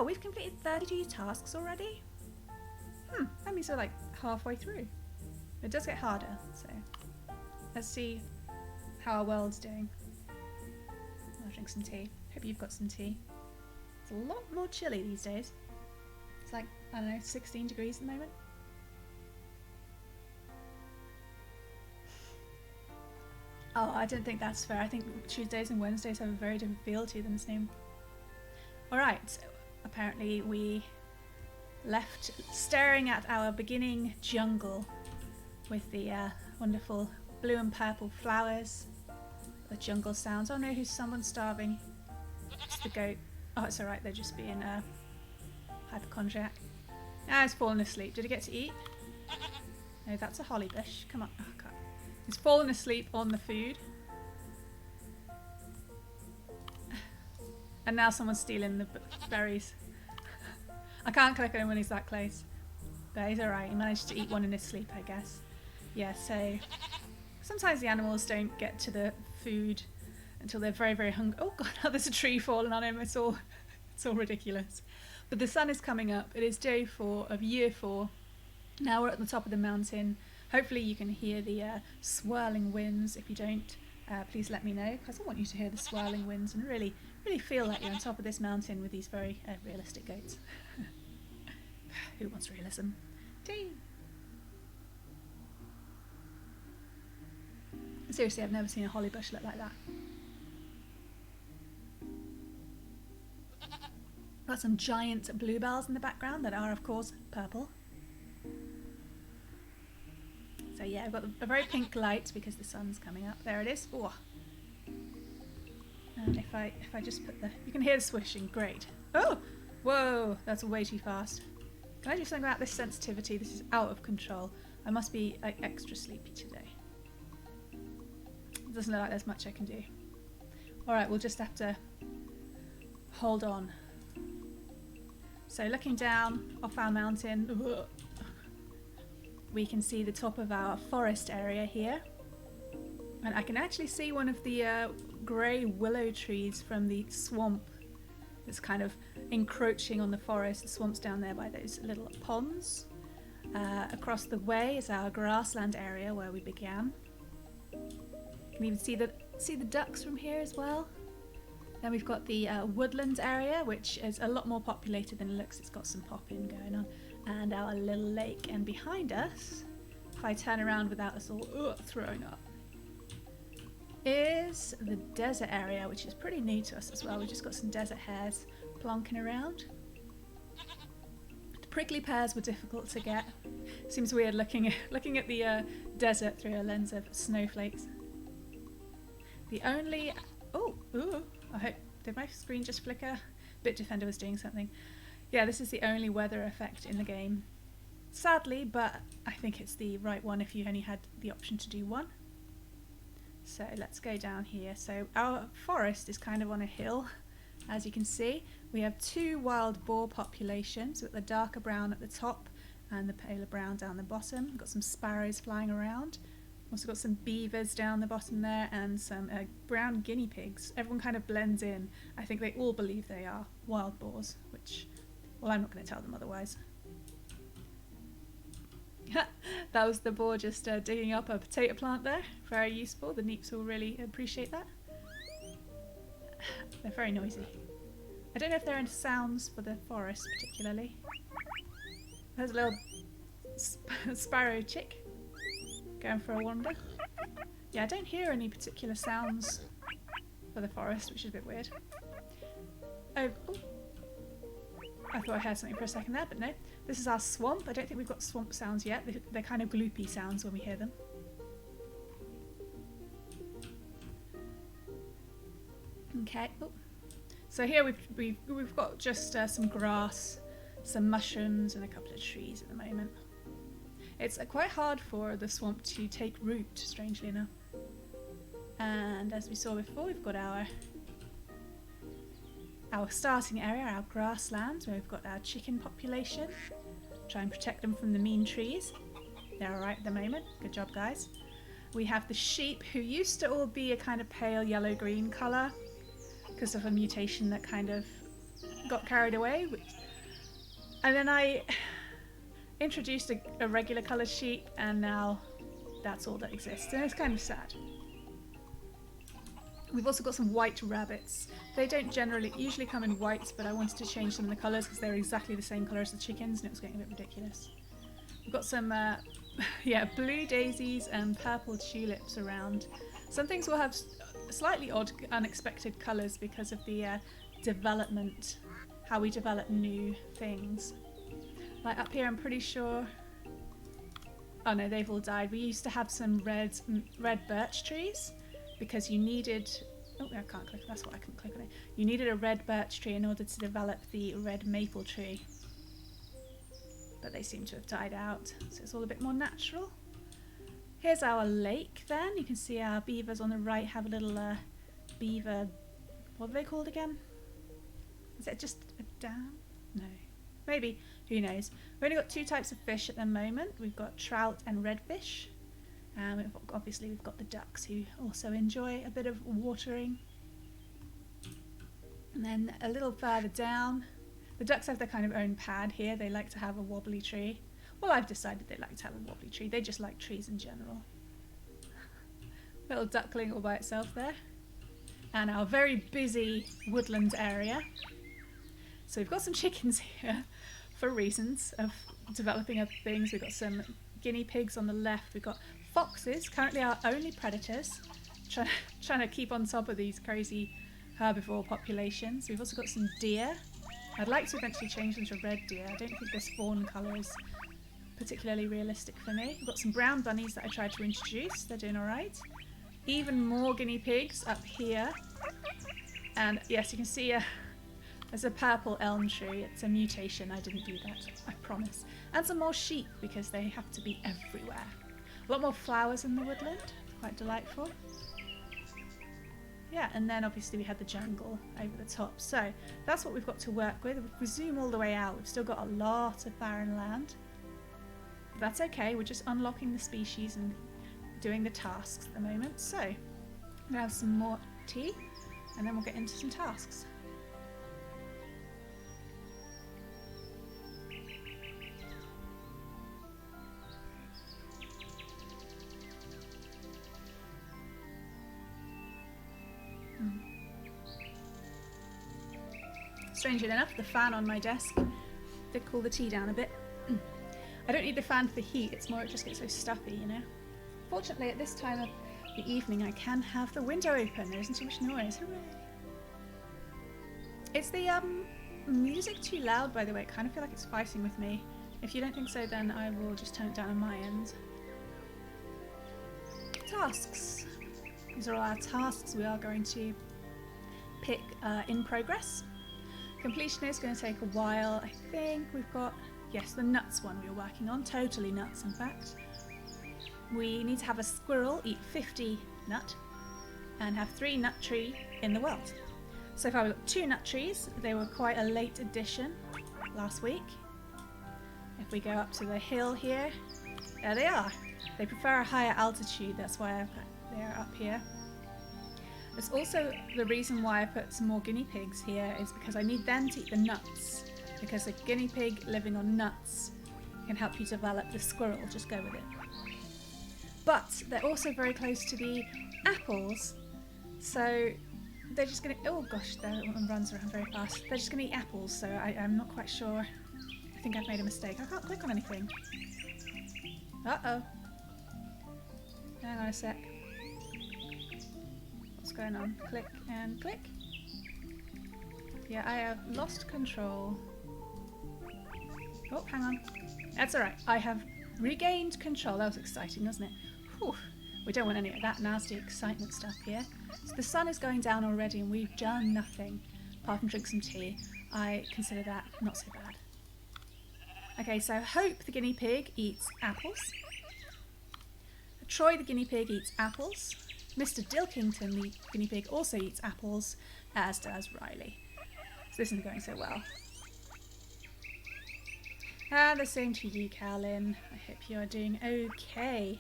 wow, we've completed 32 tasks already? That means we're like halfway through. It does get harder, so let's see how our world's doing. I'll drink some tea. Hope you've got some tea. It's a lot more chilly these days. It's like, I don't know, 16 degrees at the moment. Oh, I don't think that's fair. I think Tuesdays and Wednesdays have a very different feel to them, Snoom. Alright, so apparently we left staring at our beginning jungle with the wonderful blue and purple flowers, the jungle sounds. Oh no, who's someone starving? It's the goat. Oh, it's alright, they're just being hypochondriac. Ah, he's fallen asleep. Did he get to eat? No, that's a holly bush. Come on. Oh, God. He's fallen asleep on the food. And now someone's stealing the berries. I can't click on him when he's that close. But he's alright. He managed to eat one in his sleep, I guess. Yeah, so sometimes the animals don't get to the food until they're very, very hungry. Oh God, now there's a tree falling on him. It's all ridiculous. But the sun is coming up. It is day 4 of year 4. Now we're at the top of the mountain. Hopefully you can hear the swirling winds. If you don't, please let me know, because I want you to hear the swirling winds and really feel like you're on top of this mountain with these very realistic goats. Who wants realism? Tea! Seriously, I've never seen a holly bush look like that. Got some giant bluebells in the background that are, of course, purple. So yeah, I've got a very pink light because the sun's coming up. There it is. Oh. And if I just put the... You can hear the swishing. Great. Oh! Whoa! That's way too fast. Can I do something about this sensitivity? This is out of control. I must be like extra sleepy today. It doesn't look like there's much I can do. Alright, we'll just have to hold on. So looking down off our mountain, we can see the top of our forest area here. And I can actually see one of the grey willow trees from the swamp that's kind of encroaching on the forest. The swamp's down there by those little ponds. Across the way is our grassland area where we began. You can even see the ducks from here as well. Then we've got the woodlands area, which is a lot more populated than it looks. It's got some popping going on. And our little lake. And behind us, if I turn around without us all throwing up, is the desert area, which is pretty new to us as well. We've just got some desert hares plonking around. The prickly pears were difficult to get. Seems weird looking at the desert through a lens of snowflakes. The only... I hope... Did my screen just flicker? Bitdefender was doing something. Yeah, this is the only weather effect in the game. Sadly, but I think it's the right one if you only had the option to do one. So let's go down here. So our forest is kind of on a hill, as you can see. We have 2 wild boar populations with the darker brown at the top and the paler brown down the bottom. We've got some sparrows flying around. Also got some beavers down the bottom there and some brown guinea pigs. Everyone kind of blends in. I think they all believe they are wild boars, which, well, I'm not going to tell them otherwise. That was the boar just digging up a potato plant there. Very useful. The neeps will really appreciate that. They're very noisy. I don't know if there are any sounds for the forest particularly. There's a little sparrow chick going for a wander. Yeah, I don't hear any particular sounds for the forest, which is a bit weird. Oh, I thought I heard something for a second there, but no. This is our swamp. I don't think we've got swamp sounds yet. They're kind of gloopy sounds when we hear them. Okay. Oh. So here we've got just some grass, some mushrooms, and a couple of trees at the moment. It's quite hard for the swamp to take root, strangely enough. And as we saw before, we've got our starting area, our grasslands, where we've got our chicken population. Try and protect them from the mean trees. They're alright at the moment. Good job, guys. We have the sheep, who used to all be a kind of pale yellow-green colour because of a mutation that kind of got carried away. And then I introduced a regular coloured sheep, and now that's all that exists. And it's kind of sad. We've also got some white rabbits. They don't usually come in whites, but I wanted to change some of the colours because they're exactly the same colour as the chickens and it was getting a bit ridiculous. We've got some yeah, blue daisies and purple tulips around. Some things will have slightly odd, unexpected colours because of the development, how we develop new things. Like up here, I'm pretty sure... Oh no, they've all died. We used to have some red birch trees because you needed... Oh, I can't click. That's what I couldn't click on it. You needed a red birch tree in order to develop the red maple tree. But they seem to have died out, so it's all a bit more natural. Here's our lake then. You can see our beavers on the right have a little beaver... What are they called again? Is it just a dam? No. Maybe. Who knows? We've only got 2 types of fish at the moment. We've got trout and redfish. And obviously we've got the ducks who also enjoy a bit of watering. And then a little further down, the ducks have their kind of own pad here. They like to have a wobbly tree. Well, I've decided they like to have a wobbly tree. They just like trees in general. Little duckling all by itself there. And our very busy woodland area. So we've got some chickens here for reasons of developing other things. We've got some guinea pigs on the left. We've got foxes, currently our only predators. Trying to keep on top of these crazy herbivore populations. We've also got some deer. I'd like to eventually change them to red deer. I don't think this fawn colour is particularly realistic for me. We've got some brown bunnies that I tried to introduce. They're doing alright. Even more guinea pigs up here. And yes, you can see there's a purple elm tree. It's a mutation. I didn't do that, I promise. And some more sheep because they have to be everywhere. A lot more flowers in the woodland. Quite delightful. Yeah, and then obviously we had the jungle over the top. So that's what we've got to work with. If we zoom all the way out, we've still got a lot of barren land. But that's okay. We're just unlocking the species and doing the tasks at the moment. So I'm going to have some more tea and then we'll get into some tasks. Strangely enough, the fan on my desk did cool the tea down a bit. I don't need the fan for the heat, it's more it just gets so stuffy, you know. Fortunately, at this time of the evening, I can have the window open. There isn't too much noise. Hooray! Is the music too loud, by the way? I kind of feel like it's fighting with me. If you don't think so, then I will just turn it down on my end. Tasks. These are all our tasks we are going to pick in progress. Completion is going to take a while. I think we've got, yes, the nuts one we were working on. Totally nuts, in fact. We need to have a squirrel eat 50 nut and have 3 nut tree in the world. So far we've got 2 nut trees. They were quite a late addition last week. If we go up to the hill here, there they are. They prefer a higher altitude, that's why they're up here. That's also the reason why I put some more guinea pigs here, is because I need them to eat the nuts. Because a guinea pig living on nuts can help you develop the squirrel, just go with it. But they're also very close to the apples, so they're just going to... Oh gosh, that one runs around very fast. They're just going to eat apples, so I'm not quite sure. I think I've made a mistake. I can't click on anything. Uh-oh. Hang on a sec. What's going on? Click and click. Yeah, I have lost control. Oh, hang on. That's alright. I have regained control. That was exciting, wasn't it? Whew. We don't want any of that nasty excitement stuff here. So the sun is going down already and we've done nothing apart from drink some tea. I consider that not so bad. Okay, so Hope the guinea pig eats apples. Troy the guinea pig eats apples. Mr. Dilkington the guinea pig also eats apples, as does Riley. So this isn't going so well. And the same to you, Cowlin. I hope you are doing okay.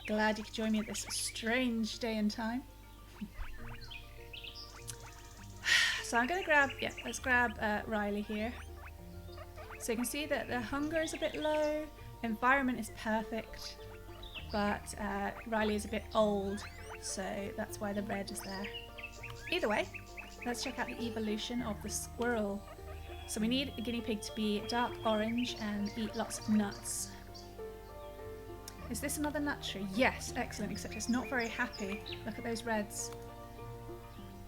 Glad you could join me at this strange day and time. So I'm going to grab, yeah, let's grab Riley here. So you can see that the hunger is a bit low, environment is perfect, but Riley is a bit old, so that's why the red is there. Either way, let's check out the evolution of the squirrel. So we need a guinea pig to be dark orange and eat lots of nuts. Is this another nut tree? Yes, excellent, except it's not very happy. Look at those reds.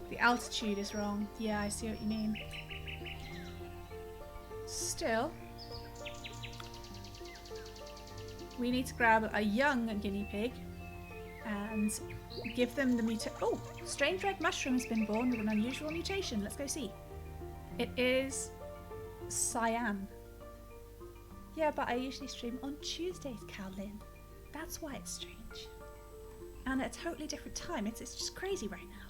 The altitude is wrong. Yeah, I see what you mean. Still, we need to grab a young guinea pig and give them the Oh, strange red mushroom has been born with an unusual mutation. Let's go see. It is cyan. Yeah, but I usually stream on Tuesdays, Cowlin. That's why it's strange. And at a totally different time. It's just crazy right now.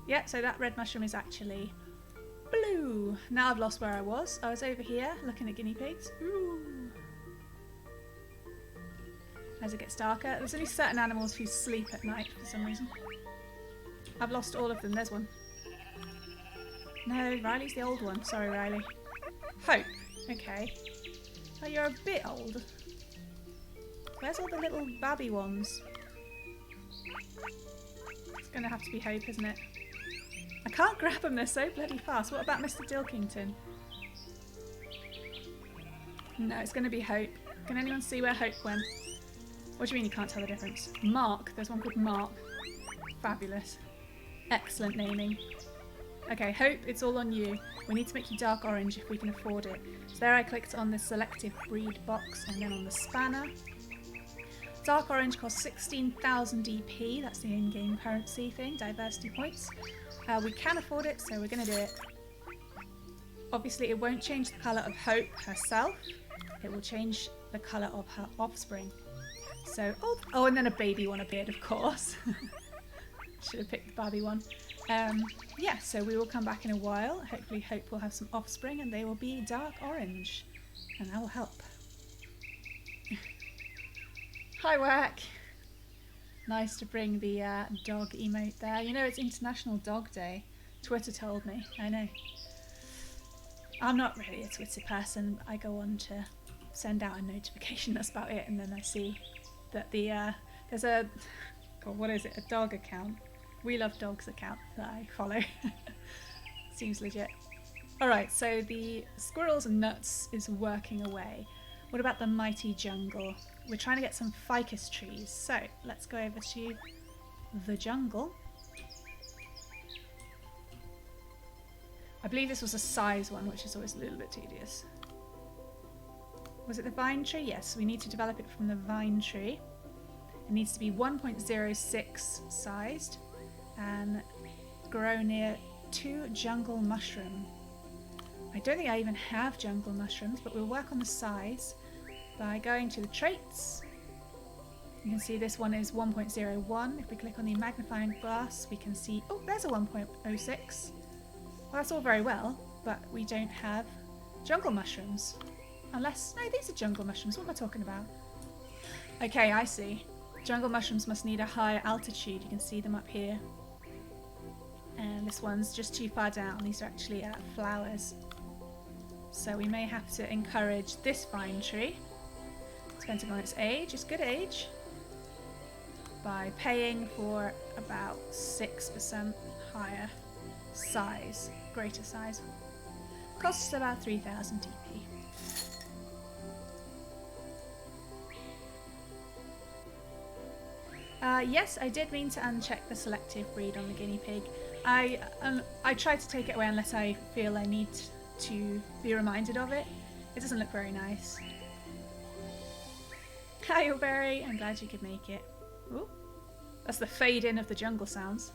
Yeah, so that red mushroom is actually blue. Now I've lost where I was. I was over here looking at guinea pigs. Ooh. As it gets darker, there's only certain animals who sleep at night for some reason. I've lost all of them. There's one. No, Riley's the old one. Sorry, Riley. Hope. Okay. Oh, you're a bit old. Where's all the little babby ones? It's going to have to be Hope, isn't it? I can't grab them, they're so bloody fast. What about Mr. Dilkington? No, it's going to be Hope. Can anyone see where Hope went? What do you mean you can't tell the difference? Mark. There's one called Mark. Fabulous. Excellent naming. Okay, Hope, it's all on you. We need to make you dark orange if we can afford it. So there I clicked on the selective breed box and then on the spanner. Dark orange costs 16,000 DP. That's the in-game currency thing, diversity points. We can afford it, so we're going to do it. Obviously, it won't change the colour of Hope herself. It will change the colour of her offspring. So, oh, and then a baby one appeared, of course. Should have picked the Barbie one. Yeah, so we will come back in a while. Hopefully Hope will have some offspring and they will be dark orange. And that will help. Hi, Whack. Nice to bring the dog emote there. You know, it's International Dog Day. Twitter told me. I know. I'm not really a Twitter person. I go on to send out a notification, that's about it, and then I see that there's a, God, what is it? A dog account. We Love Dogs account that I follow. Seems legit. Alright, so the squirrels and nuts is working away. What about the mighty jungle? We're trying to get some ficus trees, so let's go over to the jungle. I believe this was a size one, which is always a little bit tedious. Was it the vine tree? Yes, we need to develop it from the vine tree. It needs to be 1.06 sized and grow near 2 jungle mushroom. I don't think I even have jungle mushrooms, but we'll work on the size by going to the traits. You can see this one is 1.01. If we click on the magnifying glass, we can see, oh, there's a 1.06. Well, that's all very well, but we don't have jungle mushrooms. Unless, no, these are jungle mushrooms. What am I talking about? Okay, I see. Jungle mushrooms must need a higher altitude. You can see them up here. And this one's just too far down. These are actually flowers. So we may have to encourage this vine tree, depending on its age. It's good age. By paying for about 6% higher size, greater size. Costs about 3,000 DP. Yes, I did mean to uncheck the selective breed on the guinea pig. I try to take it away unless I feel I need to be reminded of it. It doesn't look very nice. Hi, Berry. I'm glad you could make it. Ooh, that's the fade in of the jungle sounds.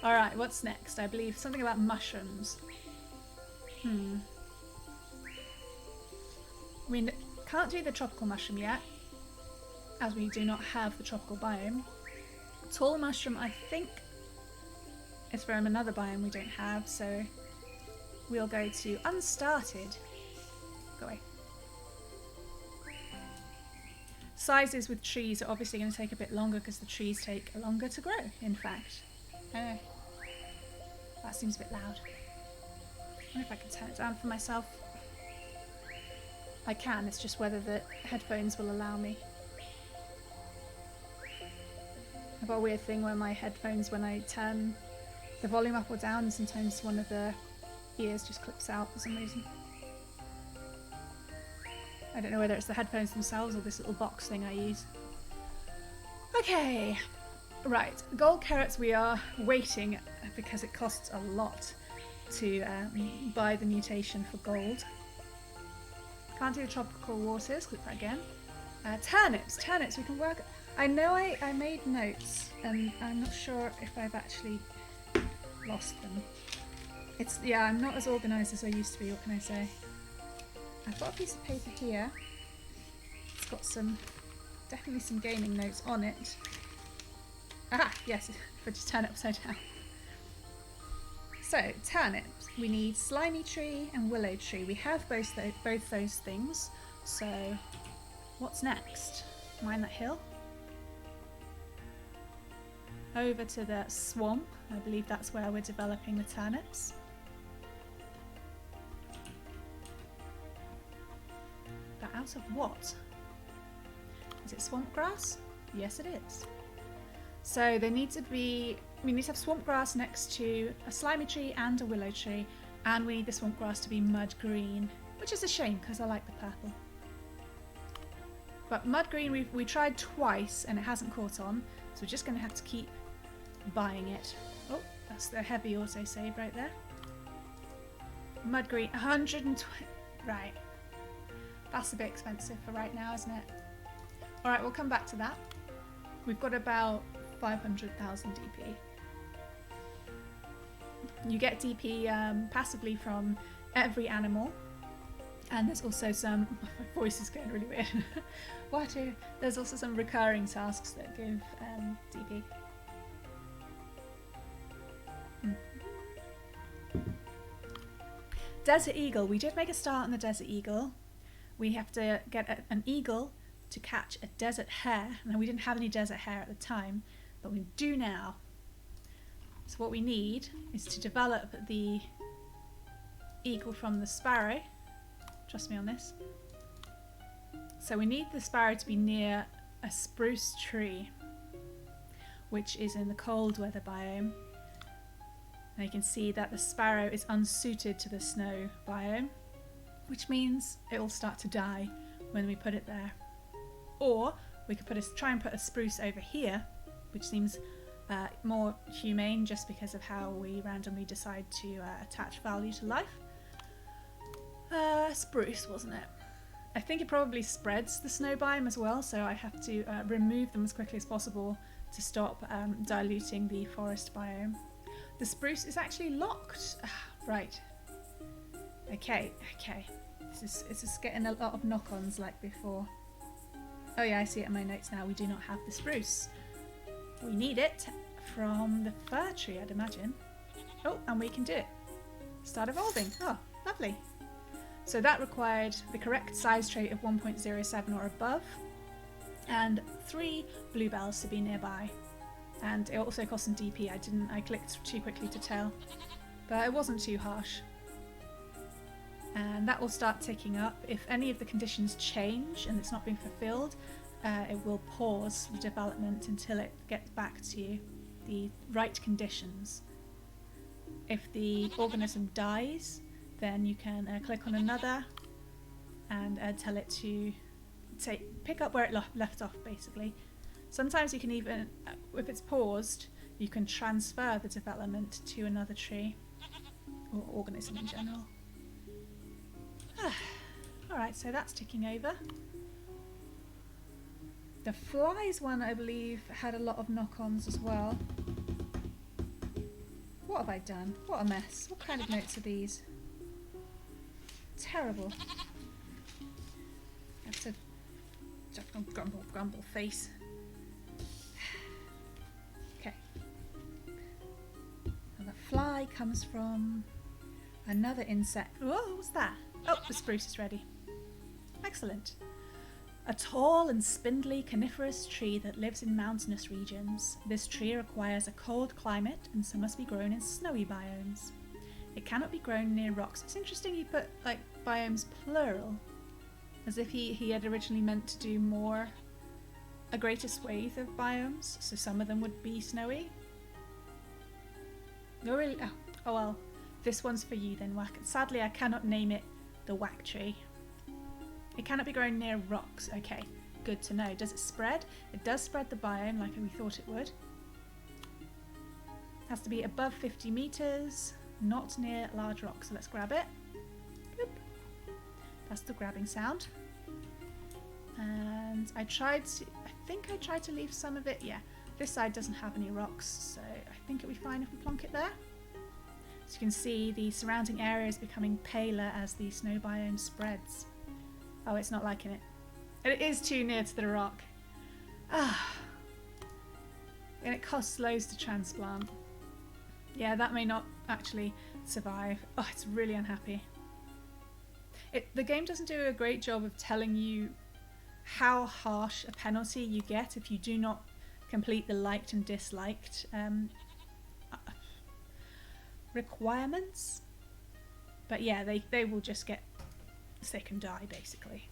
Alright, what's next? I believe something about mushrooms. We can't do the tropical mushroom yet, as we do not have the tropical biome. Tall mushroom, I think, is from another biome we don't have, so we'll go to unstarted. Go away. Sizes with trees are obviously going to take a bit longer because the trees take longer to grow, in fact. I know. That seems a bit loud. I wonder if I can turn it down for myself. I can, it's just whether the headphones will allow me. I've got a weird thing where my headphones, when I turn the volume up or down, sometimes one of the ears just clips out for some reason. I don't know whether it's the headphones themselves or this little box thing I use. Okay, right, gold carrots we are waiting because it costs a lot to buy the mutation for gold. Can't do the tropical waters, click that again. Turnips we can work. I know I made notes and I'm not sure if I've actually lost them. Yeah, I'm not as organised as I used to be, what can I say? I've got a piece of paper here. It's got definitely some gaming notes on it. Ah, yes, if I just turn it upside down. So, turnips. We need slimy tree and willow tree. We have both those things. So, what's next? Mind that hill? Over to the swamp. I believe that's where we're developing the turnips. But out of what? Is it swamp grass? Yes, it is. So we need to have swamp grass next to a slimy tree and a willow tree, and we need the swamp grass to be mud green, which is a shame because I like the purple. But mud green we tried twice and it hasn't caught on, so we're just going to have to keep buying it. Oh, that's the heavy autosave right there. Mud green, 120. Right. That's a bit expensive for right now, isn't it? Alright, we'll come back to that. We've got about 500,000 DP. You get DP passively from every animal, and there's also some. My voice is going really weird. There's also some recurring tasks that give DP. Desert Eagle. We did make a start on the Desert Eagle. We have to get an eagle to catch a desert hare. Now, we didn't have any desert hare at the time, but we do now. So what we need is to develop the eagle from the sparrow. Trust me on this. So we need the sparrow to be near a spruce tree, which is in the cold weather biome. And you can see that the sparrow is unsuited to the snow biome, which means it will start to die when we put it there. Or we could try and put a spruce over here, which seems more humane just because of how we randomly decide to attach value to life. Spruce, wasn't it? I think it probably spreads the snow biome as well, so I have to remove them as quickly as possible to stop diluting the forest biome. The spruce is actually locked. Right. Okay. This is getting a lot of knock-ons like before. Oh yeah, I see it in my notes now. We do not have the spruce. We need it from the fir tree, I'd imagine. Oh, and we can do it. Start evolving. Oh, lovely. So that required the correct size trait of 1.07 or above, and 3 bluebells to be nearby. And it also cost some DP. I clicked too quickly to tell, but it wasn't too harsh. And that will start ticking up. If any of the conditions change and it's not being fulfilled, it will pause the development until it gets back to the right conditions. If the organism dies, then you can click on another and tell it to pick up where it left off, basically. Sometimes you can even, if it's paused, you can transfer the development to another tree or organism in general. Alright, so that's ticking over. The flies one, I believe, had a lot of knock-ons as well. What have I done? What a mess. What kind of notes are these? Terrible. I have to grumble face. Okay. And the fly comes from another insect. Whoa, what's that? Oh, the spruce is ready. Excellent. A tall and spindly coniferous tree that lives in mountainous regions. This tree requires a cold climate and so must be grown in snowy biomes. It cannot be grown near rocks. It's interesting you put like biomes plural, as if he had originally meant to do a greater swathe of biomes, so some of them would be snowy. No, really. Oh well, this one's for you then, Whack. Sadly, I cannot name it the Whack Tree. It cannot be grown near rocks. Okay, good to know. Does it spread? It does spread the biome like we thought it would. Has to be above 50 meters, not near large rocks. So let's grab it. Boop. That's the grabbing sound. And I think I tried to leave some of it. Yeah, this side doesn't have any rocks, so I think it'll be fine if we plonk it there. As you can see, the surrounding area is becoming paler as the snow biome spreads. Oh, it's not liking it. It is too near to the rock. Ah. And it costs loads to transplant. Yeah, that may not actually survive. Oh, it's really unhappy. The game doesn't do a great job of telling you how harsh a penalty you get if you do not complete the liked and disliked requirements. But yeah, they will just get sick and die, basically.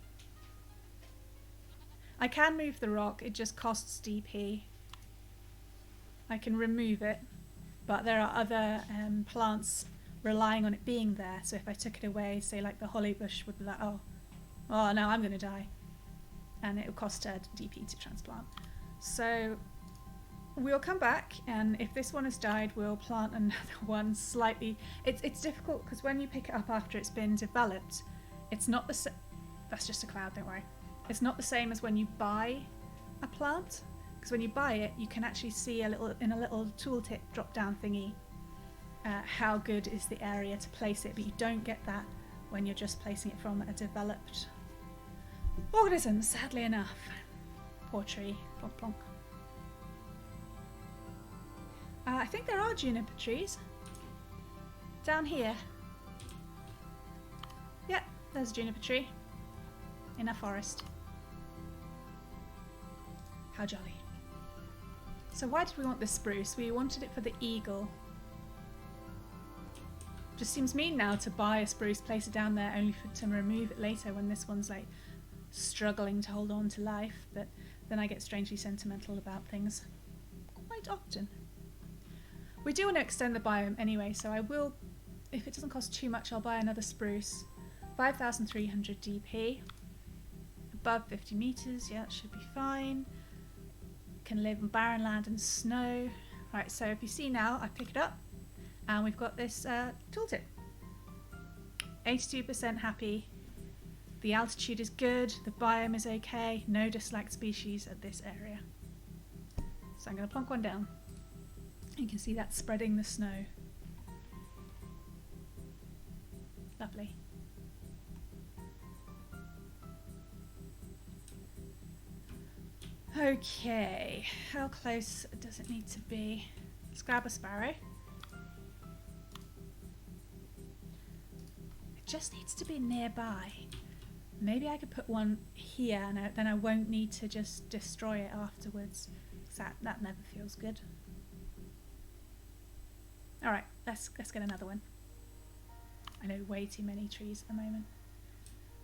I can move the rock, it just costs DP. I can remove it, but there are other plants relying on it being there, so if I took it away, say like the holly bush would be like, oh no, I'm going to die. And it will cost her DP to transplant. So we'll come back, and if this one has died, we'll plant another one slightly. It's difficult because when you pick it up after it's been developed, it's not the same. That's just a cloud, don't worry. It's not the same as when you buy a plant, because when you buy it, you can actually see in a little tooltip drop-down thingy how good is the area to place it, but you don't get that when you're just placing it from a developed organism, sadly enough. Poor tree. Plonk plonk. I think there are juniper trees down here. Yep, there's a juniper tree in a forest. How jolly. So why did we want this spruce? We wanted it for the eagle. Just seems mean now to buy a spruce, place it down there only to remove it later when this one's like struggling to hold on to life, but then I get strangely sentimental about things quite often. We do want to extend the biome anyway, so I will, if it doesn't cost too much, I'll buy another spruce. 5,300 DP. Above 50 meters, yeah, that should be fine. Can live on barren land and snow. Right, so if you see now, I pick it up and we've got this tooltip. 82% happy. The altitude is good, the biome is okay, no disliked species at this area. So I'm going to plonk one down. You can see that spreading the snow. Lovely. Okay, how close does it need to be? Let's grab a sparrow. It just needs to be nearby. Maybe I could put one here and then I won't need to just destroy it afterwards. That never feels good. Alright, let's get another one. I know way too many trees at the moment.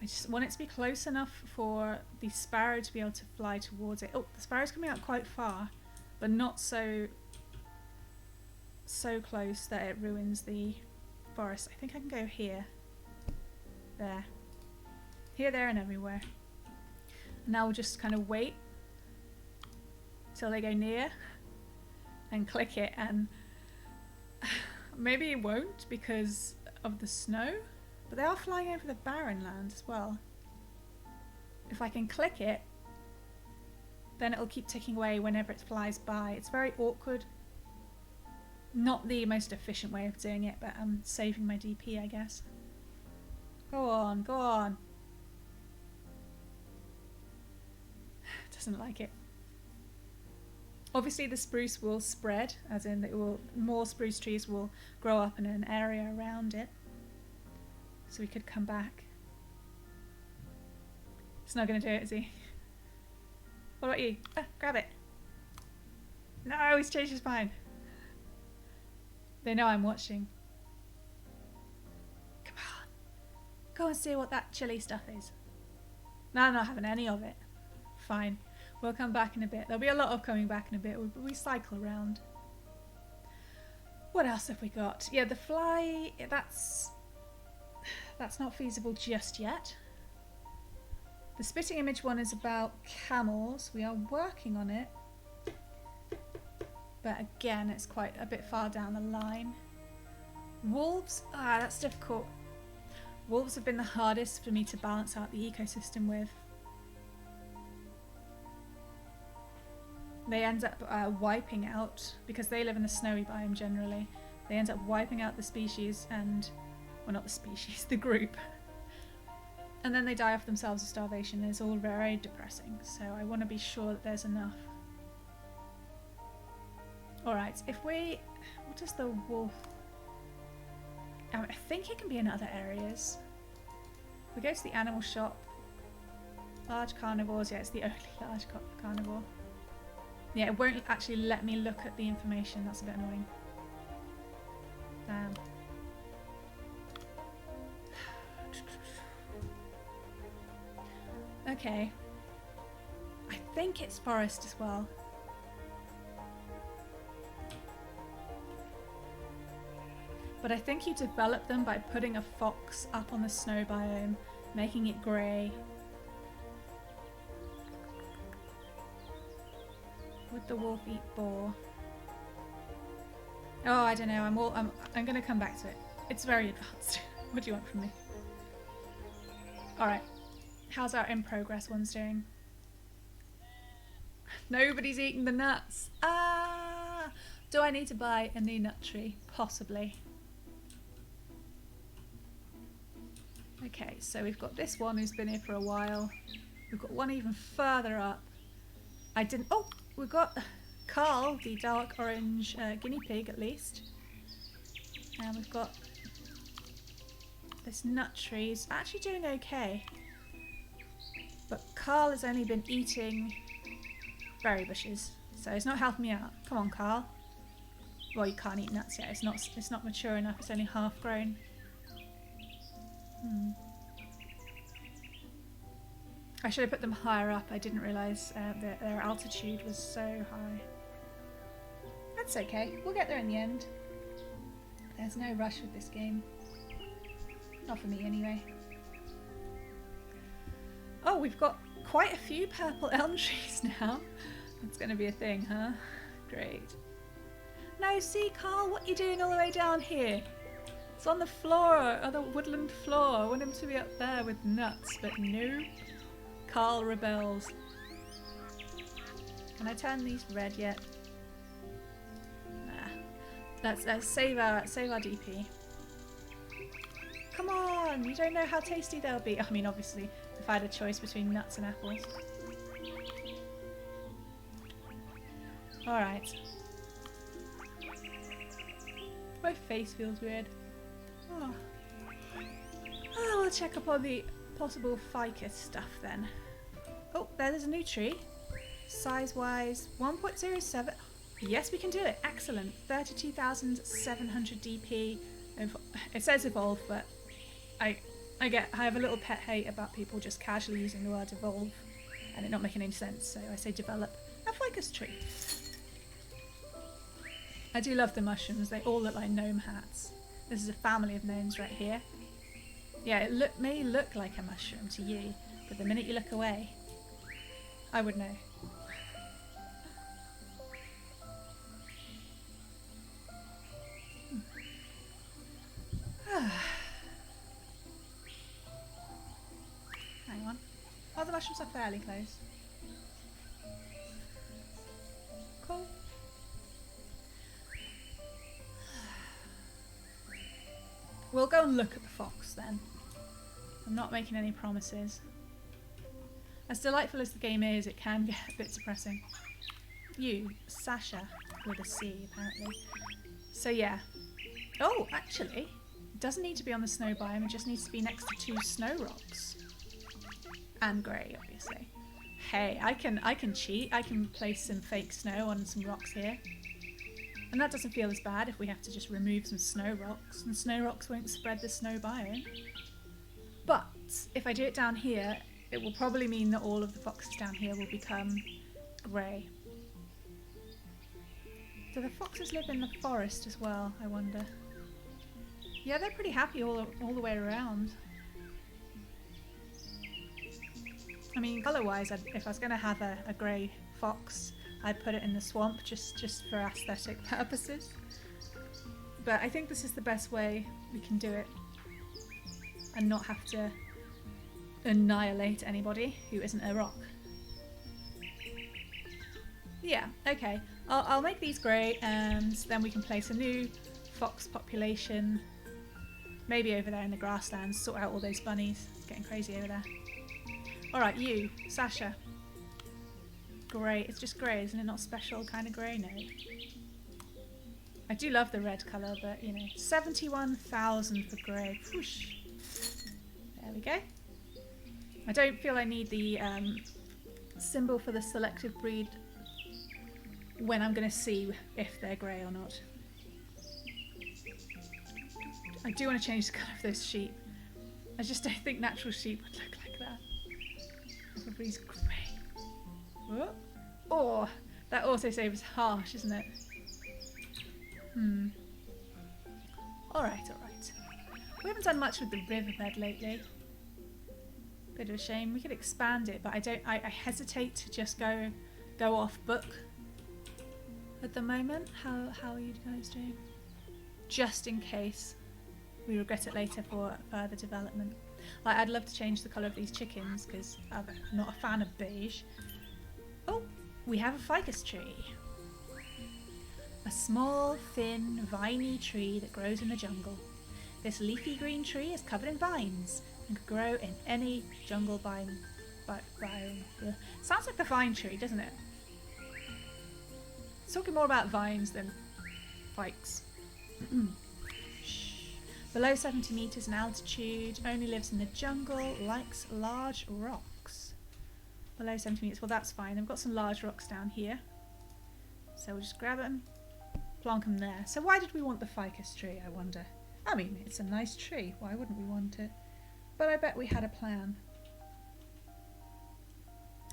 I just want it to be close enough for the sparrow to be able to fly towards it. Oh, the sparrow's coming out quite far, but not so close that it ruins the forest. I think I can go here. There. Here, there and everywhere. Now we'll just kind of wait till they go near and click it, and maybe it won't because of the snow, but they are flying over the barren land as well. If I can click it, then it'll keep ticking away whenever it flies by. It's very awkward. Not the most efficient way of doing it, but I'm saving my DP, I guess. Go on, go on. Doesn't like it. Obviously the spruce will spread, as in more spruce trees will grow up in an area around it. So we could come back. It's not going to do it, is he? What about you? Grab it. No, he's changed his mind. They know I'm watching. Come on. Go and see what that chili stuff is. No, I'm not having any of it. Fine. We'll come back in a bit. There'll be a lot of coming back in a bit. We cycle around. What else have we got? Yeah, the fly, that's not feasible just yet. The spitting image one is about camels. We are working on it. But again, it's quite a bit far down the line. Wolves, that's difficult. Wolves have been the hardest for me to balance out the ecosystem with. They end up wiping out, because they live in the snowy biome generally, they end up wiping out the species and, well, not the species, the group. And then they die off themselves of starvation. It's all very depressing, so I want to be sure that there's enough. Alright, if we... What does the wolf... I think it can be in other areas. We go to the animal shop. Large carnivores, yeah, it's the only large carnivore. Yeah, it won't actually let me look at the information. That's a bit annoying. Damn. Okay. I think it's forest as well. But I think you develop them by putting a fox up on the snow biome, making it grey. Would the wolf eat boar? Oh, I don't know. I'm going to come back to it. It's very advanced. What do you want from me? All right. How's our in progress ones doing? Nobody's eating the nuts. Ah! Do I need to buy a new nut tree? Possibly. Okay, so we've got this one who's been here for a while. We've got one even further up. Oh! We've got Carl, the dark orange guinea pig at least. And we've got this nut tree. He's actually doing okay. But Carl has only been eating berry bushes. So he's not helping me out. Come on, Carl. Well, you can't eat nuts yet. It's not mature enough. It's only half grown. I should have put them higher up. I didn't realise their altitude was so high. That's okay. We'll get there in the end. There's no rush with this game. Not for me, anyway. Oh, we've got quite a few purple elm trees now. That's going to be a thing, huh? Great. No, see, Carl, what are you doing all the way down here? It's on the floor, on the woodland floor. I want him to be up there with nuts, but no. Carl rebels. Can I turn these red yet? Nah. Let's save our DP. Come on! You don't know how tasty they'll be. I mean, obviously, if I had a choice between nuts and apples. Alright. My face feels weird. Oh. We'll check up on the possible ficus stuff then. Oh, there's a new tree. Size-wise, 1.07. Yes, we can do it. Excellent. 32,700 DP. It says evolve, but I have a little pet hate about people just casually using the word evolve and it not making any sense, so I say develop. A ficus tree. I do love the mushrooms. They all look like gnome hats. This is a family of gnomes right here. Yeah, it may look like a mushroom to you, but the minute you look away, I would know. Hang on. Oh, the mushrooms are fairly close. Cool. We'll go and look at the fox then. I'm not making any promises. As delightful as the game is, it can get a bit depressing. You, Sasha, with a C apparently. So yeah. Oh, actually, it doesn't need to be on the snow biome, it just needs to be next to 2 snow rocks. And grey, obviously. Hey, I can cheat. I can place some fake snow on some rocks here. And that doesn't feel as bad if we have to just remove some snow rocks. And snow rocks won't spread the snow biome. But if I do it down here, it will probably mean that all of the foxes down here will become grey. Do the foxes live in the forest as well, I wonder? Yeah, they're pretty happy all the way around. I mean, colour-wise, if I was going to have a grey fox, I'd put it in the swamp just for aesthetic purposes. But I think this is the best way we can do it and not have to annihilate anybody who isn't a rock. Yeah, okay. I'll make these grey and then we can place a new fox population maybe over there in the grasslands, sort out all those bunnies. It's getting crazy over there. Alright, you, Sasha. Grey. It's just grey, isn't it? Not special kind of grey? No. I do love the red colour, but you know, 71,000 for grey. Whoosh. There we go. I don't feel I need the symbol for the selective breed when I'm going to see if they're grey or not. I do want to change the colour of those sheep. I just don't think natural sheep would look like that. Everybody's grey. Oh, that autosave is harsh, isn't it? Alright, alright. We haven't done much with the riverbed lately. Bit of a shame. We could expand it, but I hesitate to just go off book at the moment. How are you guys doing? Just in case we regret it later for further development. Like, I'd love to change the colour of these chickens because I'm not a fan of beige. Oh, we have a ficus tree. A small, thin, viney tree that grows in the jungle. This leafy green tree is covered in vines and could grow in any jungle biome. Sounds like the vine tree, doesn't it? It's talking more about vines than fikes. Below 70 metres in altitude, only lives in the jungle, likes large rocks. Below 70 metres, well that's fine. I've got some large rocks down here. So we'll just grab them, plonk them there. So why did we want the ficus tree, I wonder? I mean, it's a nice tree. Why wouldn't we want it? But I bet we had a plan.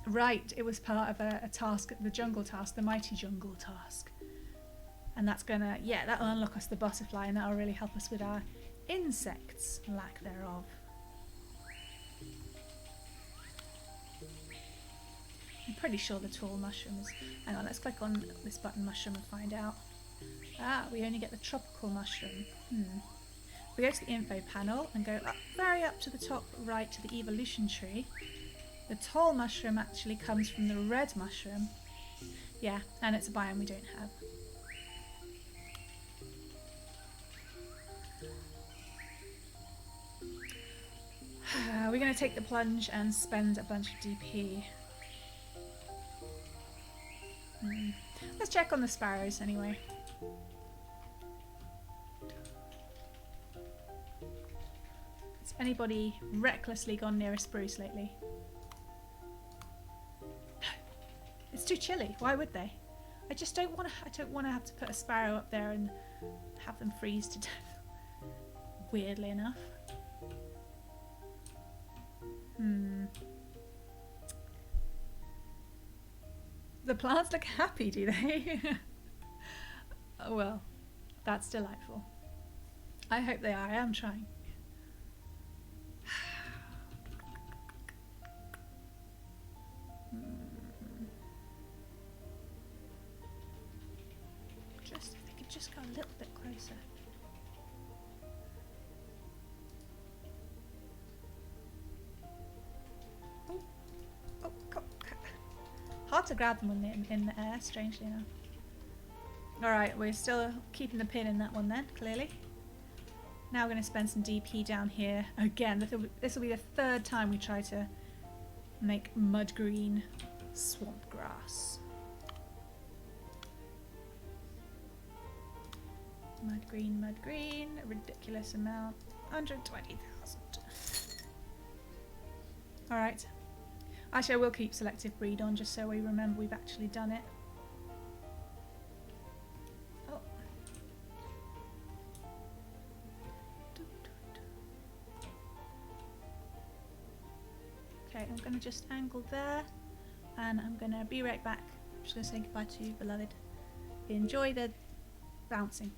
Right, it was part of a task, the jungle task, the mighty jungle task. And that's gonna, yeah, that'll unlock us the butterfly and that'll really help us with our insects, lack thereof. I'm pretty sure the tall mushrooms. Hang on, let's click on this button mushroom and find out. Ah, we only get the tropical mushroom. We go to the info panel and go up, very up to the top right to the evolution tree. The tall mushroom actually comes from the red mushroom. Yeah, and it's a biome we don't have. We're going to take the plunge and spend a bunch of DP. Let's check on the sparrows anyway. Has anybody recklessly gone near a spruce lately? No. It's too chilly. Why would they? I just don't want to. I don't want to have to put a sparrow up there and have them freeze to death. Weirdly enough. The plants look happy, do they? Oh, well, that's delightful. I hope they are. I am trying. Just if they could just go a little bit closer. Hard to grab them when they're in the air, strangely enough. Alright, we're still keeping the pin in that one then, clearly. Now we're going to spend some DP down here. Again, this will be the third time we try to make mud green swamp grass. Mud green, a ridiculous amount. 120,000. Alright. Actually, I will keep selective breed on just so we remember we've actually done it. Oh. Okay, I'm going to just angle there, and I'm going to be right back. I'm just going to say goodbye to you, beloved. Enjoy the bouncing.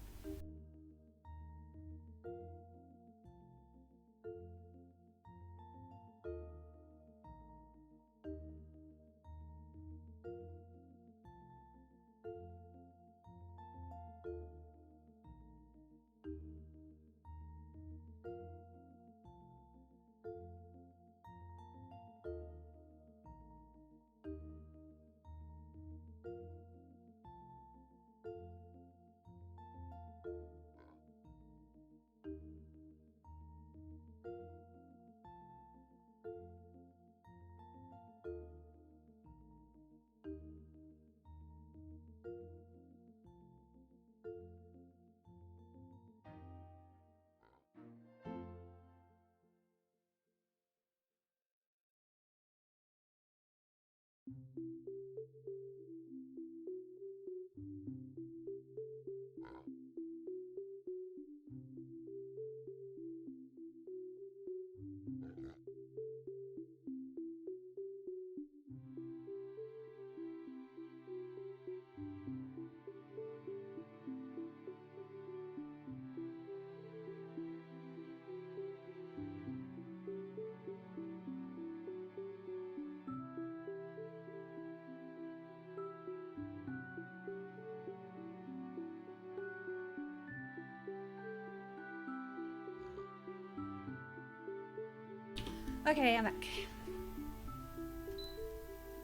Okay, I'm back.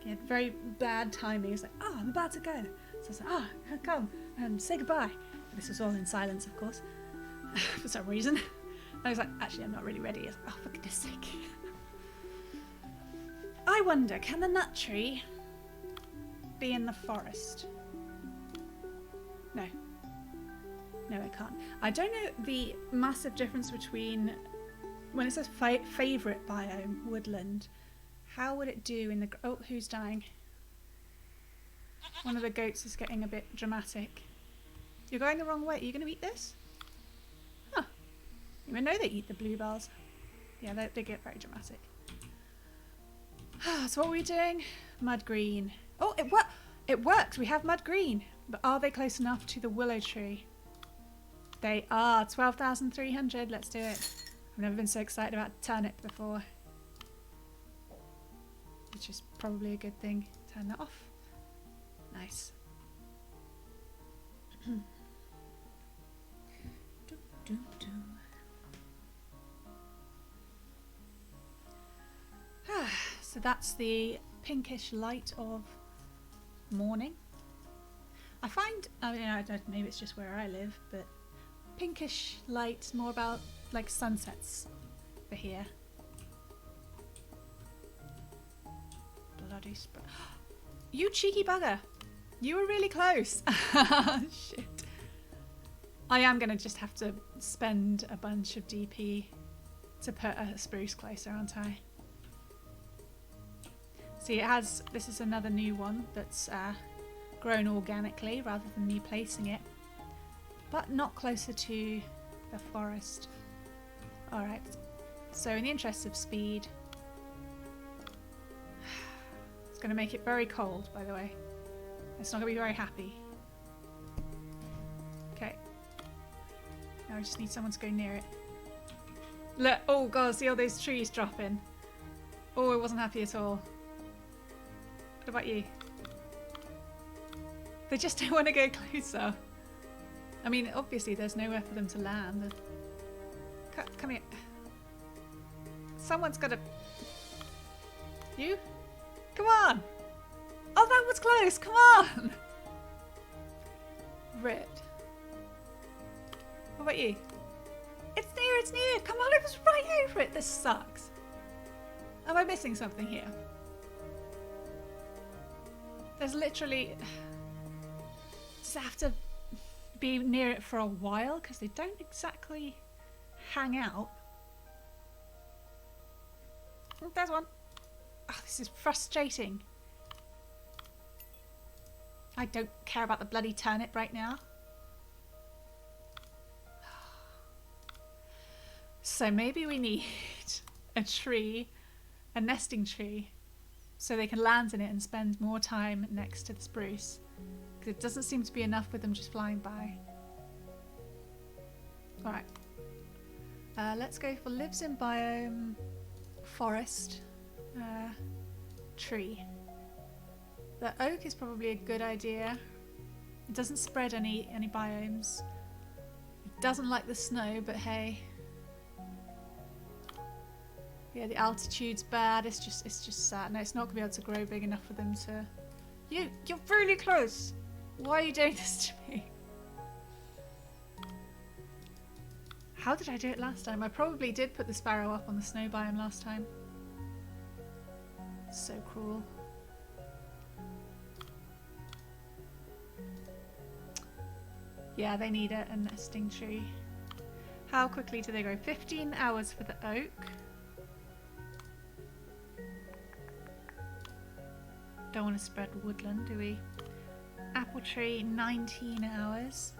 Okay, very bad timing. It's like, oh, I'm about to go. So I was like, oh, come and say goodbye. This was all in silence, of course, for some reason. I was like, actually, I'm not really ready. I was like, oh, for goodness sake. I wonder, can the nut tree be in the forest? No. No, it can't. I don't know the massive difference between when it says favourite biome, woodland. How would it do in the... Oh, who's dying? One of the goats is getting a bit dramatic. You're going the wrong way. Are you going to eat this? Huh. You may know they eat the bluebells. Yeah, they get very dramatic. So what are we doing? Mud green. Oh, it works. We have mud green. But are they close enough to the willow tree? They are. 12,300. Let's do it. I've never been so excited about turnip before. Which is probably a good thing. Turn that off. Nice. So that's the pinkish light of morning. I find, I mean, I don't, maybe it's just where I live, but pinkish light more about like sunsets for here. Bloody you cheeky bugger! You were really close. Shit. I am gonna just have to spend a bunch of DP to put a spruce closer, aren't I? See, it has. This is another new one that's grown organically rather than me placing it, but not closer to the forest. All right. So, in the interest of speed, it's going to make it very cold. By the way, it's not going to be very happy. Okay. Now I just need someone to go near it. Look! Oh god! See all those trees dropping. Oh, I wasn't happy at all. What about you? They just don't want to go closer. I mean, obviously there's nowhere for them to land. Come here. Someone's got to... You? Come on! Oh, that was close! Come on! Ripped. What about you? It's near, it's near! Come on, I was right over it! This sucks. Am I missing something here? There's literally... Does it have to be near it for a while? Because they don't exactly hang out. Oh, there's one. Oh, this is frustrating. I don't care about the bloody turnip right now. So maybe we need a tree, a nesting tree, so they can land in it and spend more time next to the spruce. Because it doesn't seem to be enough with them just flying by. Alright. Let's go for lives in biome, forest, tree. The oak is probably a good idea. It doesn't spread any biomes. It doesn't like the snow, but hey. Yeah, the altitude's bad. It's just sad. No, it's not gonna be able to grow big enough for them to. You're really close. Why are you doing this to me? How did I do it last time? I probably did put the sparrow up on the snow biome last time. So cruel. Yeah, they need a nesting tree. How quickly do they grow? 15 hours for the oak. Don't want to spread woodland, do we? Apple tree, 19 hours.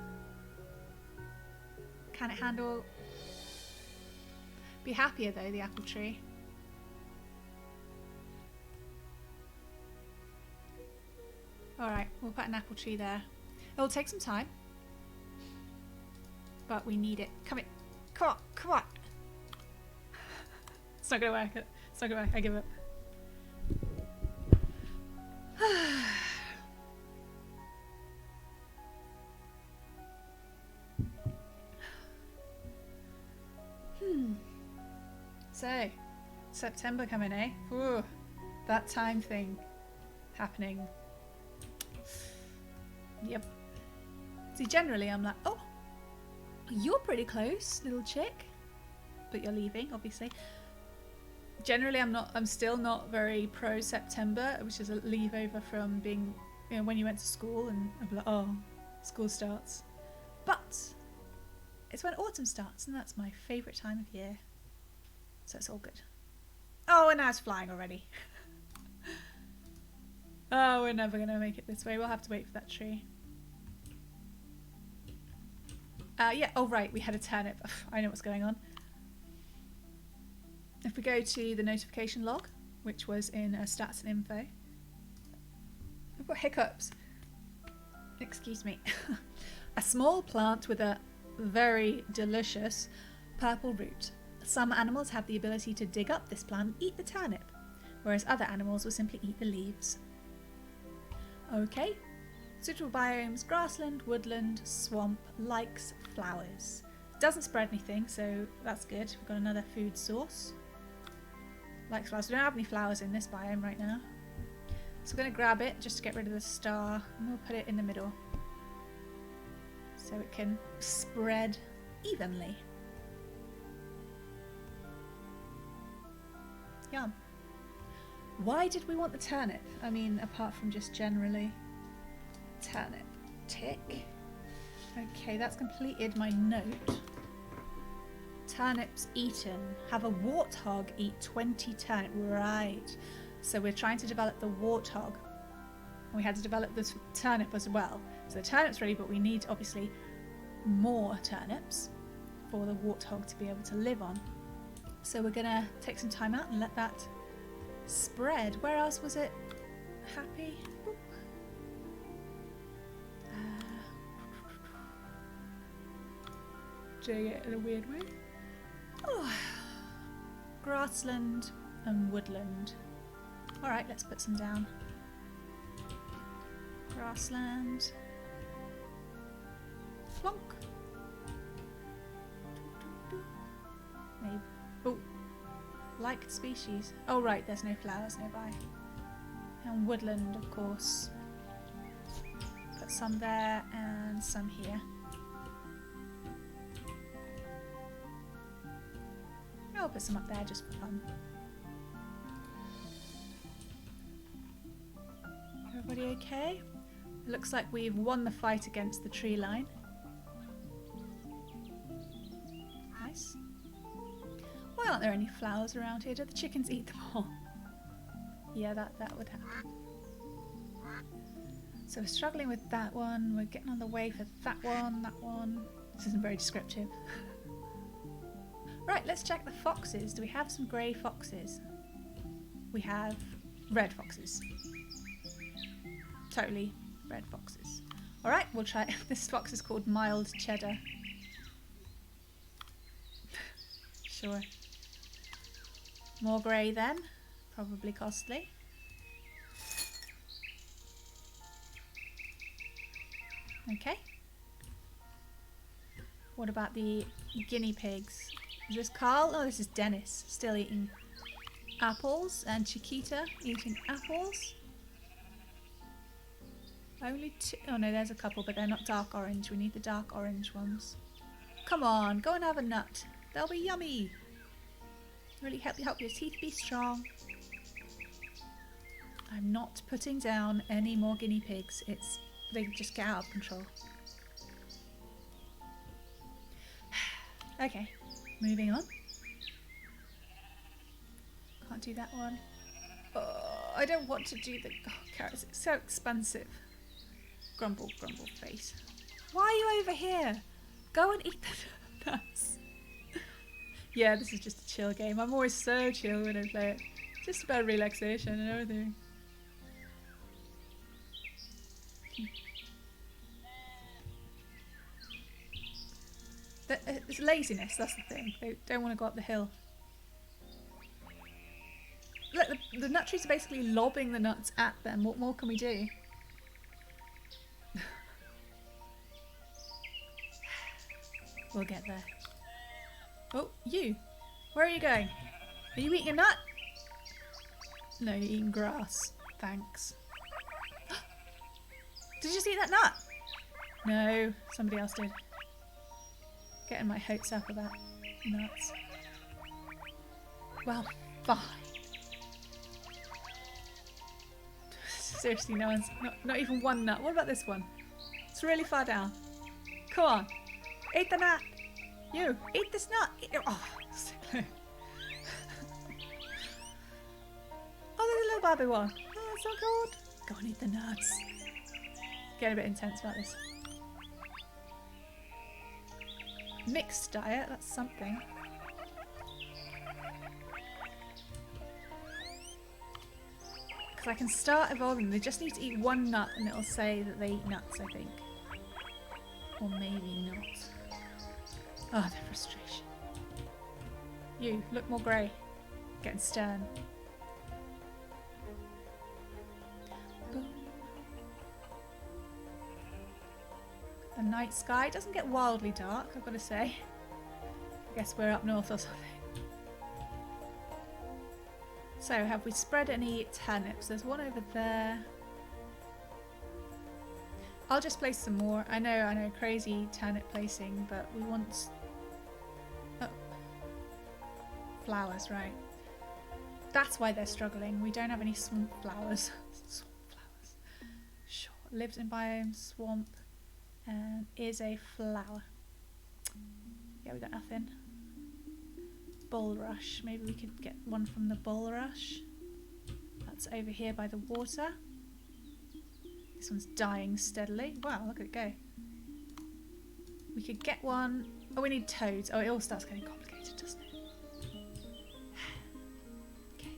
Can it handle... Be happier though, the apple tree. Alright, we'll put an apple tree there. It'll take some time. But we need it. Come in. Come on, come on. It's not gonna work. It's not gonna work. I give up. So, September coming, eh? Ooh, that time thing happening. Yep. See, generally I'm like, oh, you're pretty close, little chick. But you're leaving, obviously. Generally I'm still not very pro September, which is a leave over from being, you know, when you went to school and I'm like, oh, school starts. But it's when autumn starts and that's my favourite time of year. So it's all good. Oh, and now it's flying already. Oh, we're never going to make it this way. We'll have to wait for that tree. Yeah, oh right, we had a turnip. Ugh, I know what's going on. If we go to the notification log, which was in stats and info. I've got hiccups. Excuse me. A small plant with a very delicious purple root. Some animals have the ability to dig up this plant and eat the turnip, whereas other animals will simply eat the leaves. Okay, suitable biomes, grassland, woodland, swamp, likes flowers. Doesn't spread anything, so that's good. We've got another food source. Likes flowers. We don't have any flowers in this biome right now. So we're going to grab it just to get rid of the star, and we'll put it in the middle so it can spread evenly. Yum. Why did we want the turnip? I mean, apart from just generally. Turnip. Tick. Okay, that's completed my note. Turnips eaten. Have a warthog eat 20 turnip. Right. So we're trying to develop the warthog. And we had to develop the turnip as well. So the turnip's ready, but we need, obviously, more turnips for the warthog to be able to live on. So we're going to take some time out and let that spread. Where else was it happy? Doing it in a weird way. Oh. Grassland and woodland. Alright, let's put some down. Grassland. Flonk. Maybe. Oh, liked species. Oh right, there's no flowers nearby. And woodland, of course. Put some there and some here. I'll put some up there just for fun. Everybody okay? It looks like we've won the fight against the tree line. Nice. Why aren't there any flowers around here? Do the chickens eat them all? Yeah, that would happen. So we're struggling with that one. We're getting on the way for that one, that one. This isn't very descriptive. Right, let's check the foxes. Do we have some grey foxes? We have red foxes. Totally red foxes. Alright, we'll try it. This fox is called Mild Cheddar. Sure. More grey then. Probably costly. Okay. What about the guinea pigs? Is this Carl? Oh, this is Dennis. Still eating apples. And Chiquita eating apples. Only two. Oh no, there's a couple, but they're not dark orange. We need the dark orange ones. Come on, go and have a nut. They'll be yummy. Really help your teeth be strong. I'm not putting down any more guinea pigs. They just get out of control. Okay, moving on. Can't do that one. Oh, I don't want to do the carrots. It's so expensive. Grumble, grumble face. Why are you over here? Go and eat the nuts. Yeah, this is just a chill game. I'm always so chill when I play it. Just about relaxation and everything. It's laziness, that's the thing. They don't want to go up the hill. Look, the nut trees are basically lobbing the nuts at them. What more can we do? We'll get there. Oh, you! Where are you going? Are you eating a nut? No, you're eating grass. Thanks. Did you just eat that nut? No, somebody else did. Getting my hopes up about nuts. Well, fine. Seriously, no one's... Not even one nut. What about this one? It's really far down. Come on. Eat the nut. You, eat this nut. Eat your... Oh, so close. Oh, there's a little baby one. Oh, it's so good. Go and eat the nuts. Getting a bit intense about this. Mixed diet, that's something. Because I can start evolving. They just need to eat one nut and it'll say that they eat nuts, I think. Or maybe not. Oh, the frustration. You, look more grey. Getting stern. Boom. The night sky doesn't get wildly dark, I've got to say. I guess we're up north or something. So, have we spread any turnips? There's one over there. I'll just place some more. I know, crazy turnip placing, but we want... Oh. Flowers, right. That's why they're struggling. We don't have any swamp flowers. Swamp flowers. Sure. Lives in biome, swamp. And is a flower. Yeah, we got nothing. Bulrush. Maybe we could get one from the bulrush. That's over here by the water. This one's dying steadily. Wow, look at it go. We could get one. Oh, we need toads. Oh, it all starts getting complicated, doesn't it? Okay.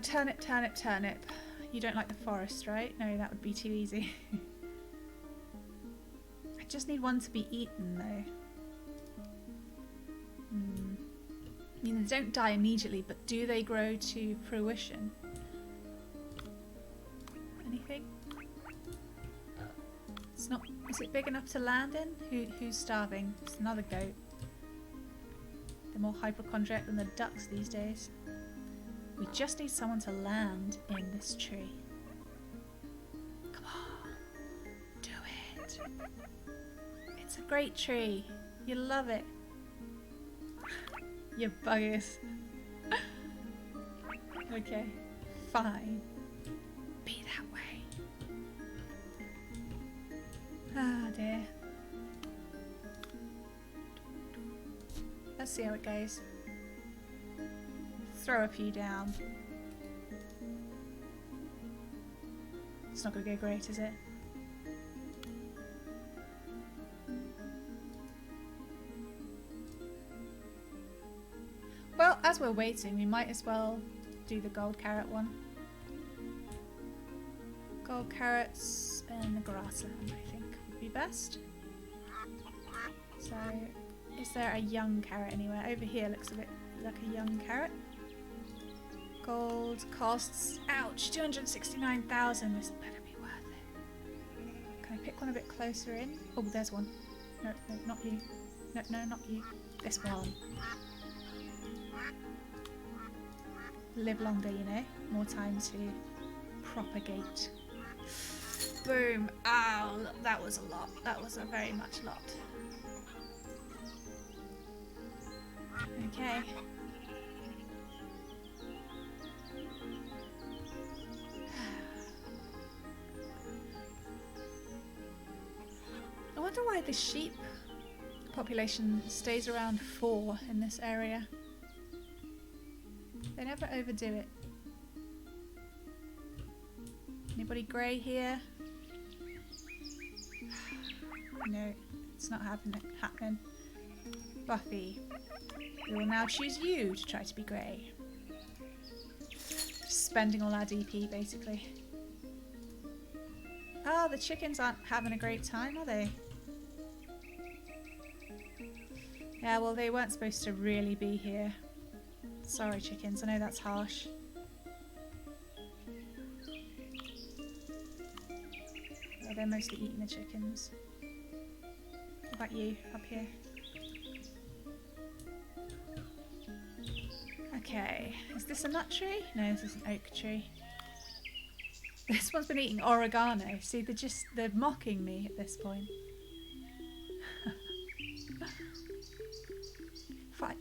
Turnip, turnip, turnip. You don't like the forest, right? No, that would be too easy. I just need one to be eaten, though. I mean, they don't die immediately, but do they grow to fruition? Anything? It's not. Is it big enough to land in? Who's starving? It's another goat. They're more hypochondriac than the ducks these days. We just need someone to land in this tree. Come on. Do it. It's a great tree. You love it. You buggers. Okay. Fine. Be that way. Ah, dear. Let's see how it goes. Throw a few down. It's not going to go great, is it? Well, as we're waiting, we might as well do the gold carrot one. Gold carrots and the grassland, I think, would be best. So, is there a young carrot anywhere? Over here looks a bit like a young carrot. Gold costs, ouch, 269,000. This better be worth it. Can I pick one a bit closer in? Oh, there's one. No, no, not you. No, no, not you. This one. Live longer, you know. More time to propagate. Boom. Ow, that was a lot. That was a very much lot. Okay. I wonder why the sheep population stays around 4 in this area. They never overdo it. Anybody grey here? No, it's not happening. Buffy, we will now choose you to try to be grey. Just spending all our DP, basically. Oh, the chickens aren't having a great time, are they? Yeah, well, they weren't supposed to really be here. Sorry, chickens, I know that's harsh. Yeah, they're mostly eating the chickens. What about you, up here? Okay, is this a nut tree? No, this is an oak tree. This one's been eating oregano. See, they're mocking me at this point.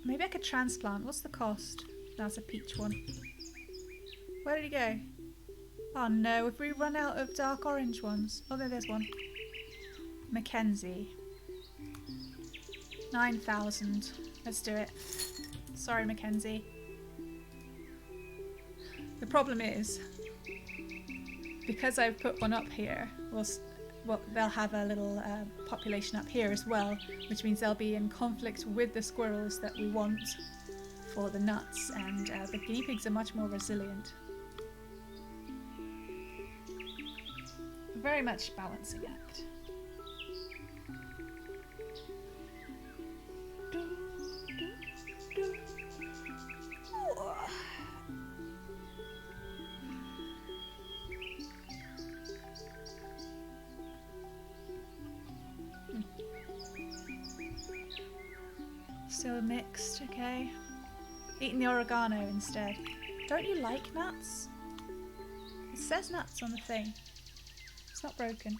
Maybe I could transplant. What's the cost? That's a peach one. Where did he go? Oh no, have we run out of dark orange ones? Oh, there's one. Mackenzie. 9,000. Let's do it. Sorry, Mackenzie. The problem is, because I've put one up here, well, they'll have a little population up here as well, which means they'll be in conflict with the squirrels that we want for the nuts, and the guinea pigs are much more resilient. Very much balancing act. Still mixed, okay. Eating the oregano instead. Don't you like nuts? It says nuts on the thing. It's not broken.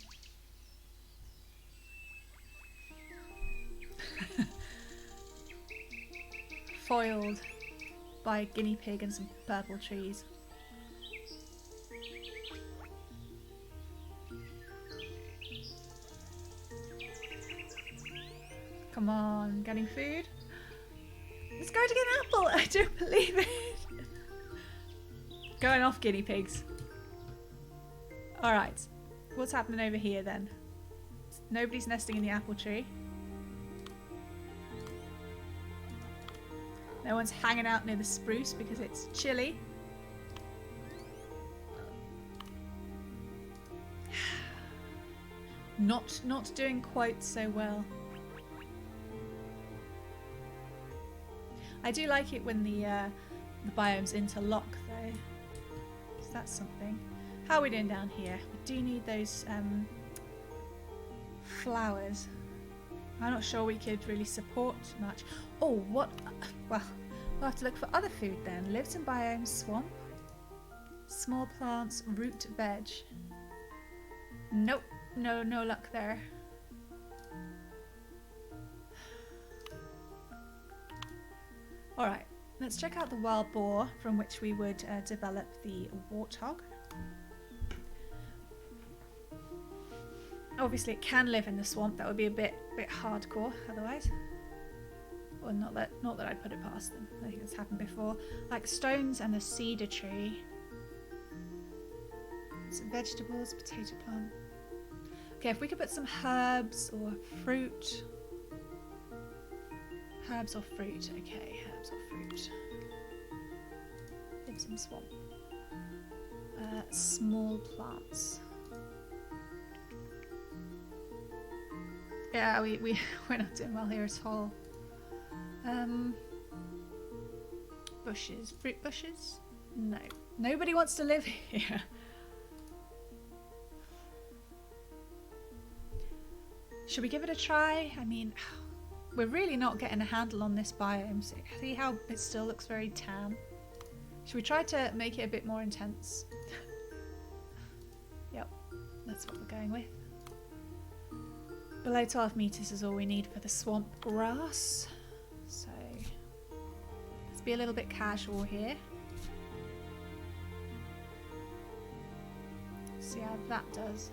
Foiled by a guinea pig and some purple trees. Come on, getting food? Let's go to get an apple! I don't believe it! Going off, guinea pigs. Alright, what's happening over here then? Nobody's nesting in the apple tree. No one's hanging out near the spruce because it's chilly. Not doing quite so well. I do like it when the biomes interlock though. So that's something. How are we doing down here? We do need those flowers. I'm not sure we could really support much. Oh, what? Well, we'll have to look for other food then. Lives in biomes, swamp. Small plants, root veg. Nope, no luck there. Alright, let's check out the wild boar from which we would develop the warthog. Obviously it can live in the swamp, that would be a bit hardcore otherwise. Well, not that I'd put it past them. I think it's happened before. Like stones and the cedar tree. Some vegetables, potato plant. Okay, if we could put some herbs or fruit. Herbs or fruit. Okay, herbs or fruit. Live some swamp. Small plants. Yeah, we're not doing well here at all. Bushes. Fruit bushes? No. Nobody wants to live here. Should we give it a try? I mean, we're really not getting a handle on this biome. So see how it still looks very tan? Should we try to make it a bit more intense? Yep, that's what we're going with. Below 12 meters is all we need for the swamp grass. So let's be a little bit casual here. See how that does.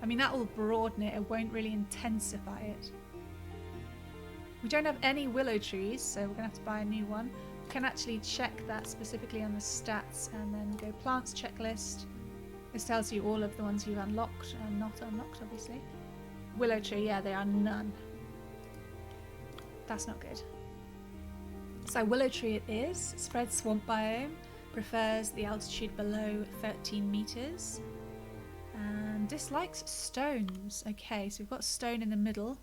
I mean, that will broaden it. It won't really intensify it. We don't have any willow trees, so we're going to have to buy a new one. We can actually check that specifically on the stats and then go plants checklist. This tells you all of the ones you've unlocked and not unlocked, obviously. Willow tree, yeah, there are none. That's not good. So willow tree it is. Spreads swamp biome. Prefers the altitude below 13 meters. And dislikes stones. Okay, so we've got stone in the middle.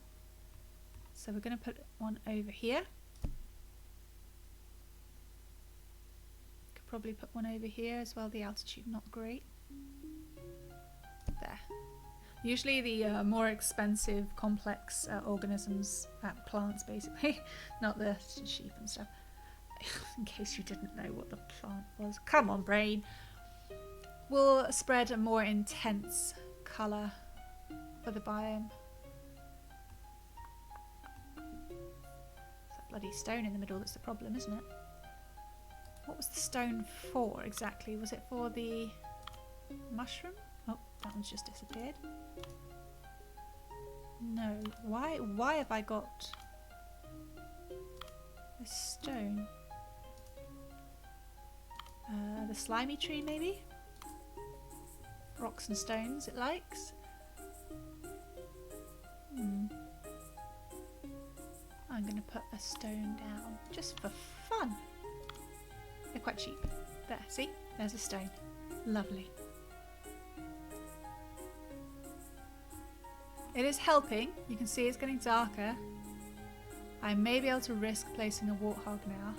So we're going to put one over here. Could probably put one over here as well. The altitude not great. There. Usually the more expensive, complex organisms, plants basically, not the sheep and stuff. In case you didn't know what the plant was. Come on, brain. Will spread a more intense colour for the biome. It's that bloody stone in the middle that's the problem, isn't it? What was the stone for exactly? Was it for the mushroom? Oh, that one's just disappeared. No. Why have I got this stone? The slimy tree, maybe? Rocks and stones it likes. I'm going to put a stone down just for fun. They're quite cheap. There, see? There's a stone. Lovely. It is helping. You can see it's getting darker. I may be able to risk placing a warthog now.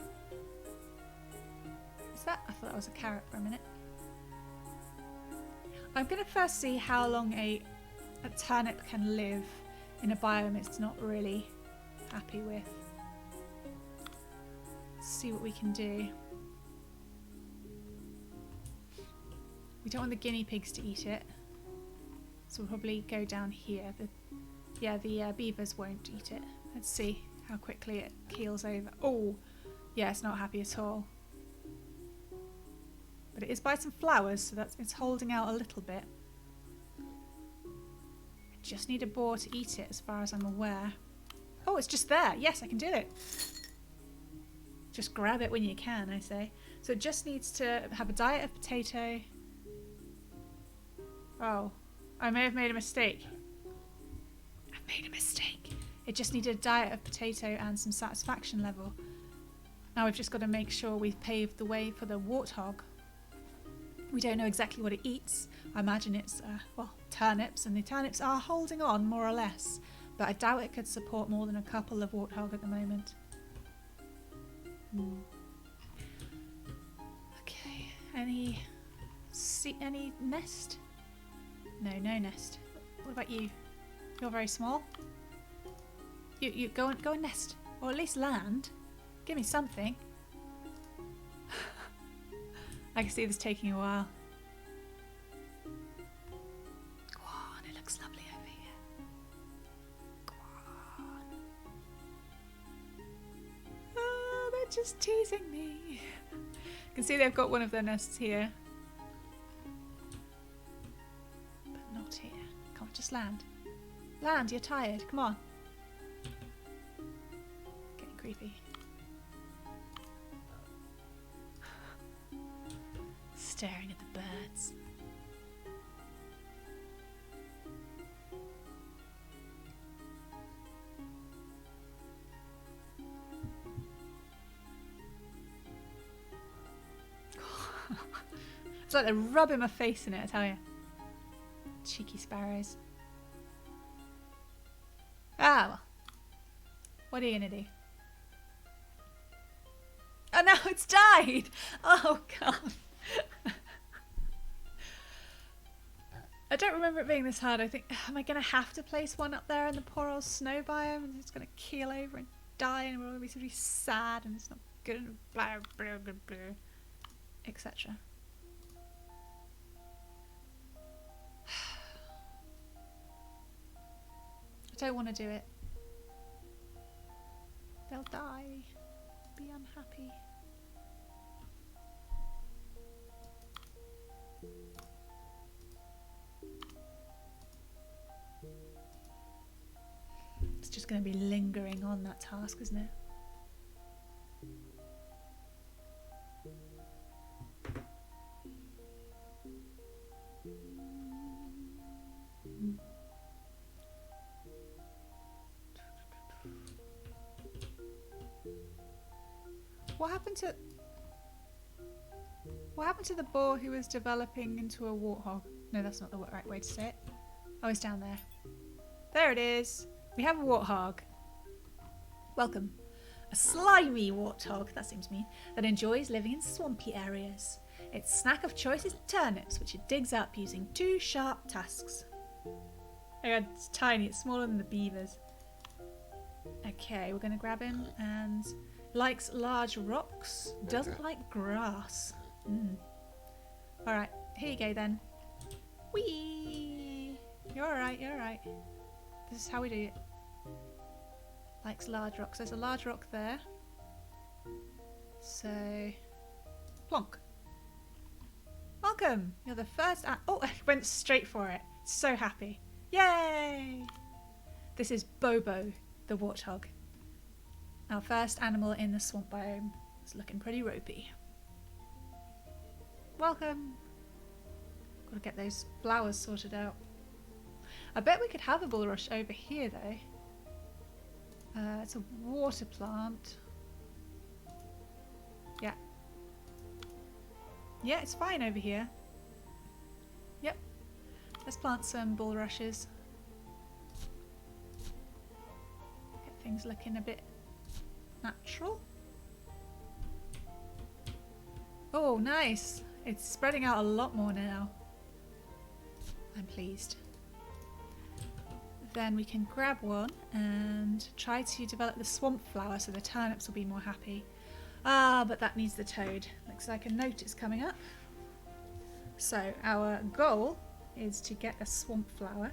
Is that? I thought that was a carrot for a minute. I'm going to first see how long a turnip can live in a biome it's not really happy with. Let's see what we can do. We don't want the guinea pigs to eat it, so we'll probably go down here. The beavers won't eat it. Let's see how quickly it keels over. Oh, yeah, it's not happy at all. But it is by some flowers, so it's holding out a little bit. I just need a boar to eat it, as far as I'm aware. Oh, it's just there. Yes, I can do it. Just grab it when you can, I say. So it just needs to have a diet of potato. Oh, I may have made a mistake. I've made a mistake. It just needed a diet of potato and some satisfaction level. Now we've just got to make sure we've paved the way for the warthog. We don't know exactly what it eats. I imagine it's, well, turnips, and the turnips are holding on more or less. But I doubt it could support more than a couple of warthog at the moment. Okay, any nest? No nest. What about you? You're very small. You go and nest, or at least land. Give me something. I can see this taking a while. Go on, it looks lovely over here. Go on. Oh, they're just teasing me. You can see they've got one of their nests here. But not here. Come on, just land. Land, you're tired. Come on. creepy. Staring at the birds. It's like they're rubbing my face in it, I tell you. Cheeky sparrows. Ah, well. What are you gonna do? Oh no, it's died! Oh god. I don't remember it being this hard. I think, am I gonna have to place one up there in the poor old snow biome and it's gonna keel over and die and we're all gonna be so really sad and it's not good and blah blah blah blah, etc. I don't want to do it. They'll die. Be unhappy. It's just going to be lingering on that task, isn't it? What happened to the boar who was developing into a warthog? No, that's not the right way to say it. Oh, it's down there. There it is. We have a warthog. Welcome. A slimy warthog, that seems mean, that enjoys living in swampy areas. Its snack of choice is turnips, which it digs up using 2 sharp tusks. Oh god, it's tiny. It's smaller than the beavers. Okay, we're going to grab him and... Likes large rocks. Doesn't like grass. Alright, here you go then. Whee! You're alright, you're alright. This is how we do it. Likes large rocks. There's a large rock there. So... Plonk. Welcome! You're the first... Oh, I went straight for it. So happy. Yay! This is Bobo, the warthog. Our first animal in the swamp biome. It's looking pretty ropey. Welcome! Gotta get those flowers sorted out. I bet we could have a bulrush over here though. It's a water plant. Yeah. Yeah, it's fine over here. Yep. Let's plant some bulrushes. Get things looking a bit natural. Oh, nice. It's spreading out a lot more now. I'm pleased. Then we can grab one and try to develop the swamp flower so the turnips will be more happy. Ah, but that needs the toad. Looks like a note is coming up. So our goal is to get a swamp flower.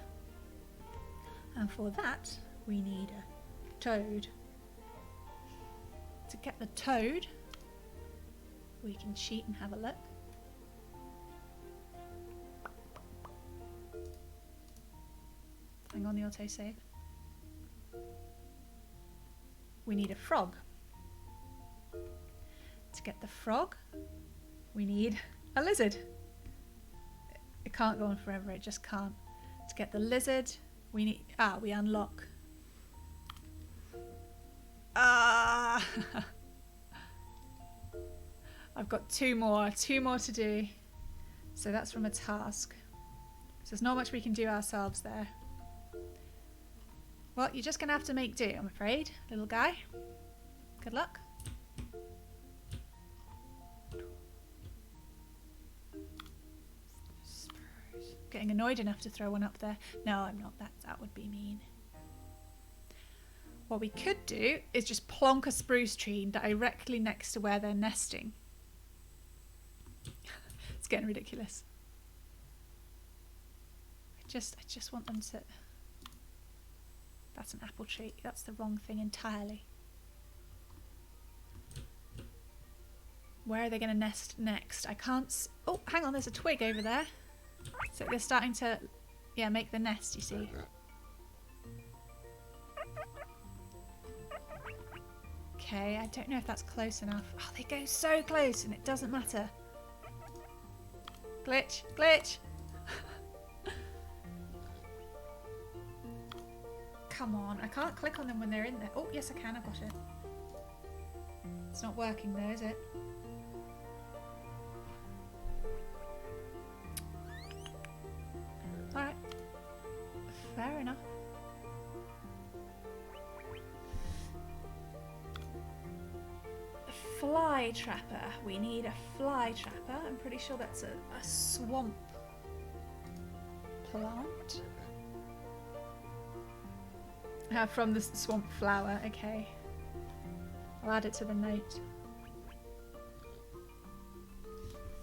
And for that, we need a toad. To get the toad, we can cheat and have a look. Hang on the autosave. We need a frog. To get the frog, we need a lizard. It can't go on forever, it just can't. To get the lizard, we need... we unlock. I've got two more to do. So that's from a task. So there's not much we can do ourselves there. Well, you're just going to have to make do, I'm afraid, little guy. Good luck. Getting annoyed enough to throw one up there. No, I'm not. That would be mean. What we could do is just plonk a spruce tree directly next to where they're nesting. It's getting ridiculous. I just want them to... That's an apple tree. That's the wrong thing entirely. Where are they going to nest next? I can't... Oh, hang on. There's a twig over there. So they're starting to, make the nest, you see. Okay, I don't know if that's close enough. Oh, they go so close and it doesn't matter. Glitch, glitch. Come on, I can't click on them when they're in there. Oh, yes I can, I've got it. It's not working though, is it? Alright. Fair enough. Fly trapper. We need a fly trapper. I'm pretty sure that's a swamp plant. From the swamp flower, okay. I'll add it to the note.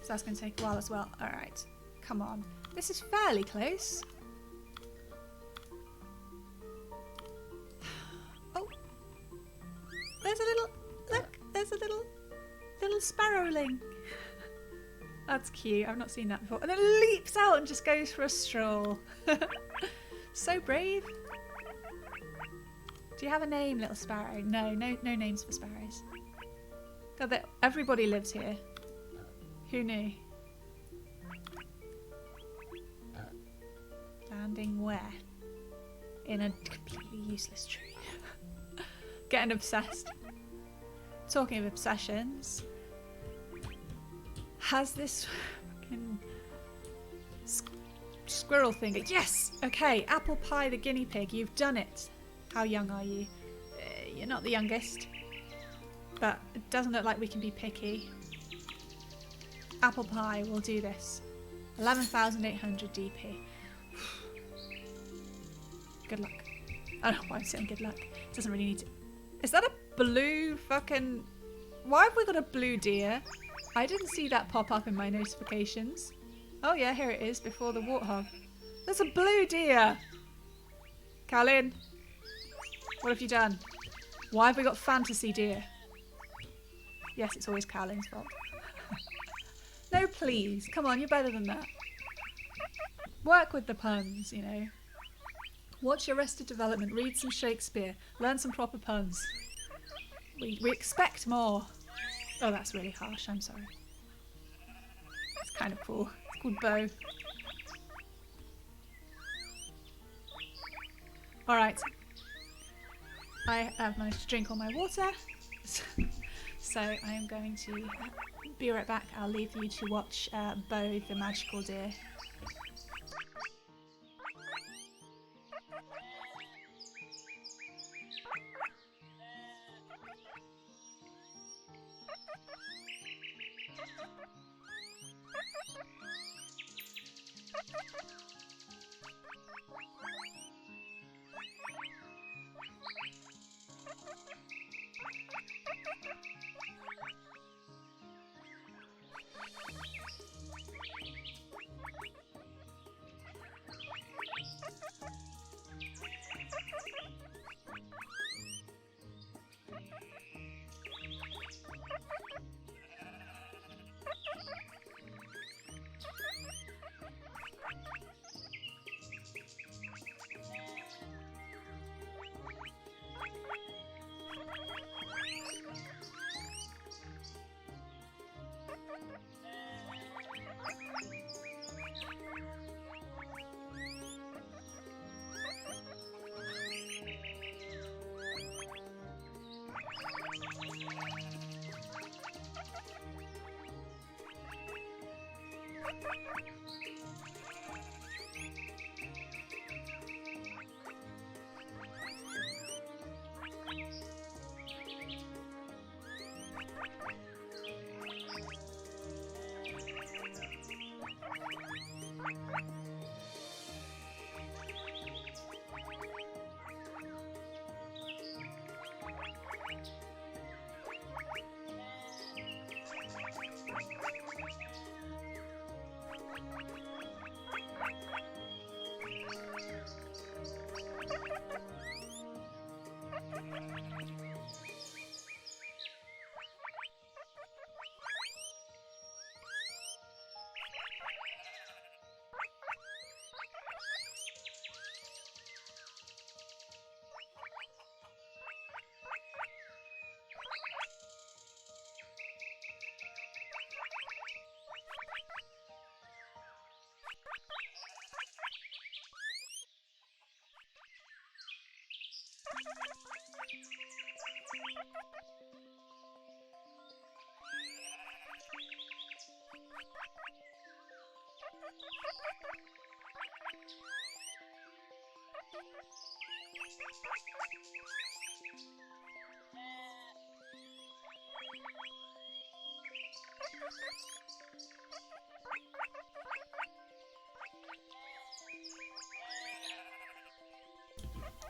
So that's going to take a while as well. Alright, come on. This is fairly close. Oh! There's a little... Look! There's a little sparrowling. That's cute. I've not seen that before. And then it leaps out and just goes for a stroll. So brave. Do you have a name, little sparrow? No names for sparrows. God, everybody lives here. Who knew? Landing where? In a completely useless tree. Getting obsessed. Talking of obsessions, has this fucking squirrel thing? Yes! Okay, Apple Pie the guinea pig, you've done it. How young are you? You're not the youngest, but it doesn't look like we can be picky. Apple Pie will do this. 11,800 DP. Good luck. I don't know why I'm saying good luck. It doesn't really need to. Is that a blue fucking... Why have we got a blue deer? I didn't see that pop up in my notifications. Oh yeah, here it is, before the warthog. There's a blue deer! Calin, what have you done? Why have we got fantasy deer? Yes, it's always Calin's fault. No, please. Come on, you're better than that. Work with the puns, you know. Watch Arrested Development, read some Shakespeare, learn some proper puns. We expect more. Oh, that's really harsh, I'm sorry. It's kind of cool. It's called Bo. Alright. I have managed to drink all my water. So I am going to be right back. I'll leave you to watch Bo the magical deer.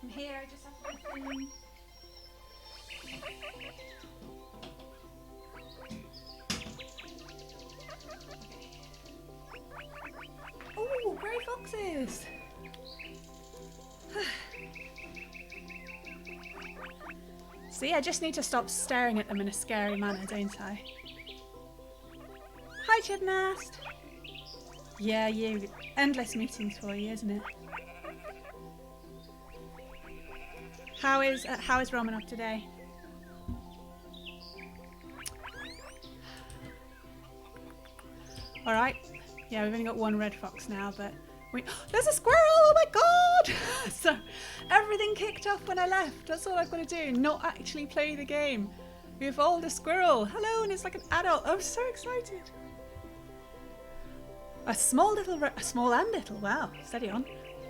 from here. I just have my thing. Oh, grey foxes! See, I just need to stop staring at them in a scary manner, don't I? Hi, Chibnast! Yeah, you. Endless meetings for you, isn't it? How is Romanov today? All right. Yeah, we've only got one red fox now, but there's a squirrel! Oh my god! So everything kicked off when I left. That's all I've got to do. Not actually play the game. We evolved a squirrel. Hello, and it's like an adult. I'm so excited. A small and little. Wow, steady on.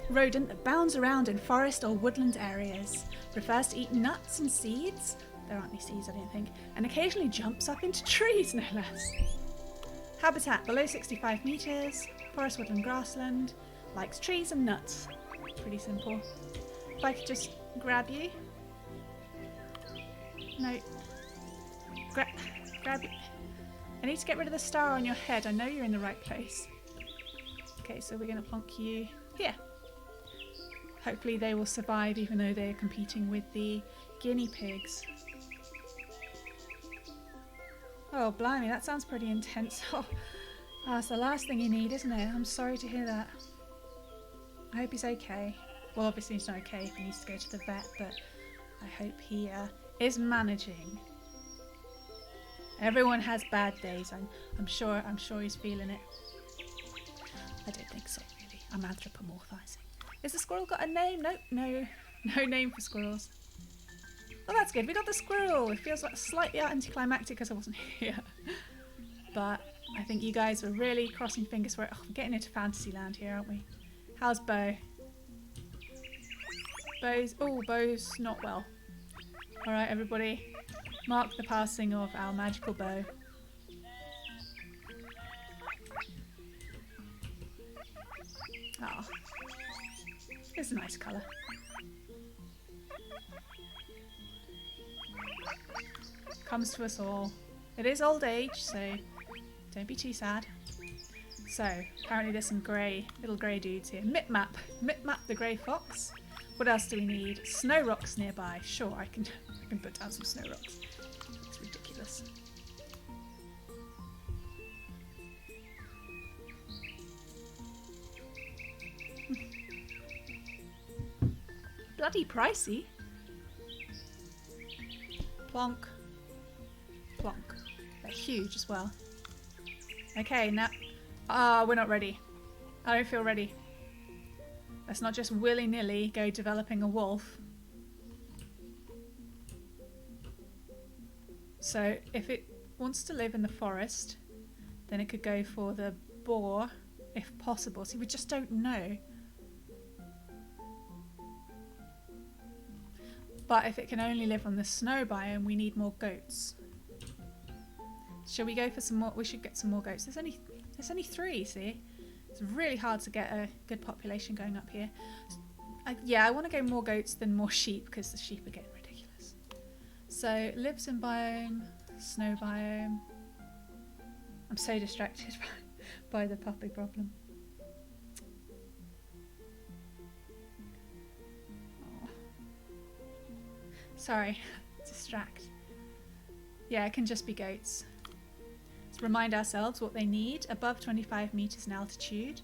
Rodent that bounds around in forest or woodland areas. Prefers to eat nuts and seeds. There aren't any seeds, I don't think. And occasionally jumps up into trees, no less. Habitat below 65 meters. Forest, woodland, grassland. Likes trees and nuts. Pretty simple. If I could just grab you. No. Grab you. I need to get rid of the star on your head. I know you're in the right place. Okay, so we're going to plonk you here. Hopefully they will survive even though they're competing with the guinea pigs. Oh, blimey, that sounds pretty intense. Oh, that's the last thing you need, isn't it? I'm sorry to hear that. I hope he's okay. Well, obviously he's not okay if he needs to go to the vet, but I hope he is managing. Everyone has bad days. I'm sure he's feeling it. I don't think so, really. I'm anthropomorphizing. Has the squirrel got a name? Nope, no name for squirrels. Well, that's good. We got the squirrel. It feels like slightly anticlimactic because I wasn't here. But I think you guys were really crossing fingers for it. Oh, we're getting into fantasy land here, aren't we? How's Bo? Bo's not well. Alright, everybody. Mark the passing of our magical Bo. Oh, it's a nice colour. Comes to us all. It is old age, so don't be too sad. So, apparently there's some little grey dudes here. Mipmap the grey fox. What else do we need? Snow rocks nearby. Sure, I can put down some snow rocks. It's ridiculous. Bloody pricey. Plonk. Plonk. They're huge as well. Okay, now... we're not ready. I don't feel ready. Let's not just willy-nilly go developing a wolf. So, if it wants to live in the forest, then it could go for the boar, if possible. See, we just don't know. But if it can only live on the snow biome, we need more goats. Shall we go for some more? We should get some more goats. There's only 3, see? It's really hard to get a good population going up here. Yeah, I want to go more goats than more sheep because the sheep are getting ridiculous. So, lives in biome, snow biome. I'm so distracted by the puppy problem. Oh. Sorry, distract. Yeah, it can just be goats. Let's remind ourselves what they need. Above 25 meters in altitude.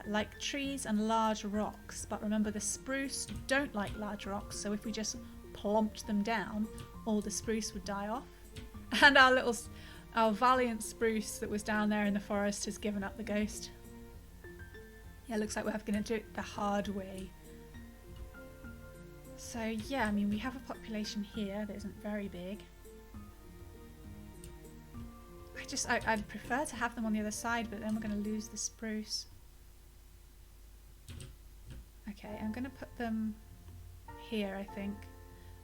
Like trees and large rocks. But remember, the spruce don't like large rocks, so if we just plonked them down, all the spruce would die off. And our valiant spruce that was down there in the forest has given up the ghost. Yeah, looks like we're going to do it the hard way. So yeah, I mean, we have a population here that isn't very big. I'd prefer to have them on the other side, but then we're going to lose the spruce. Okay, I'm going to put them here, I think.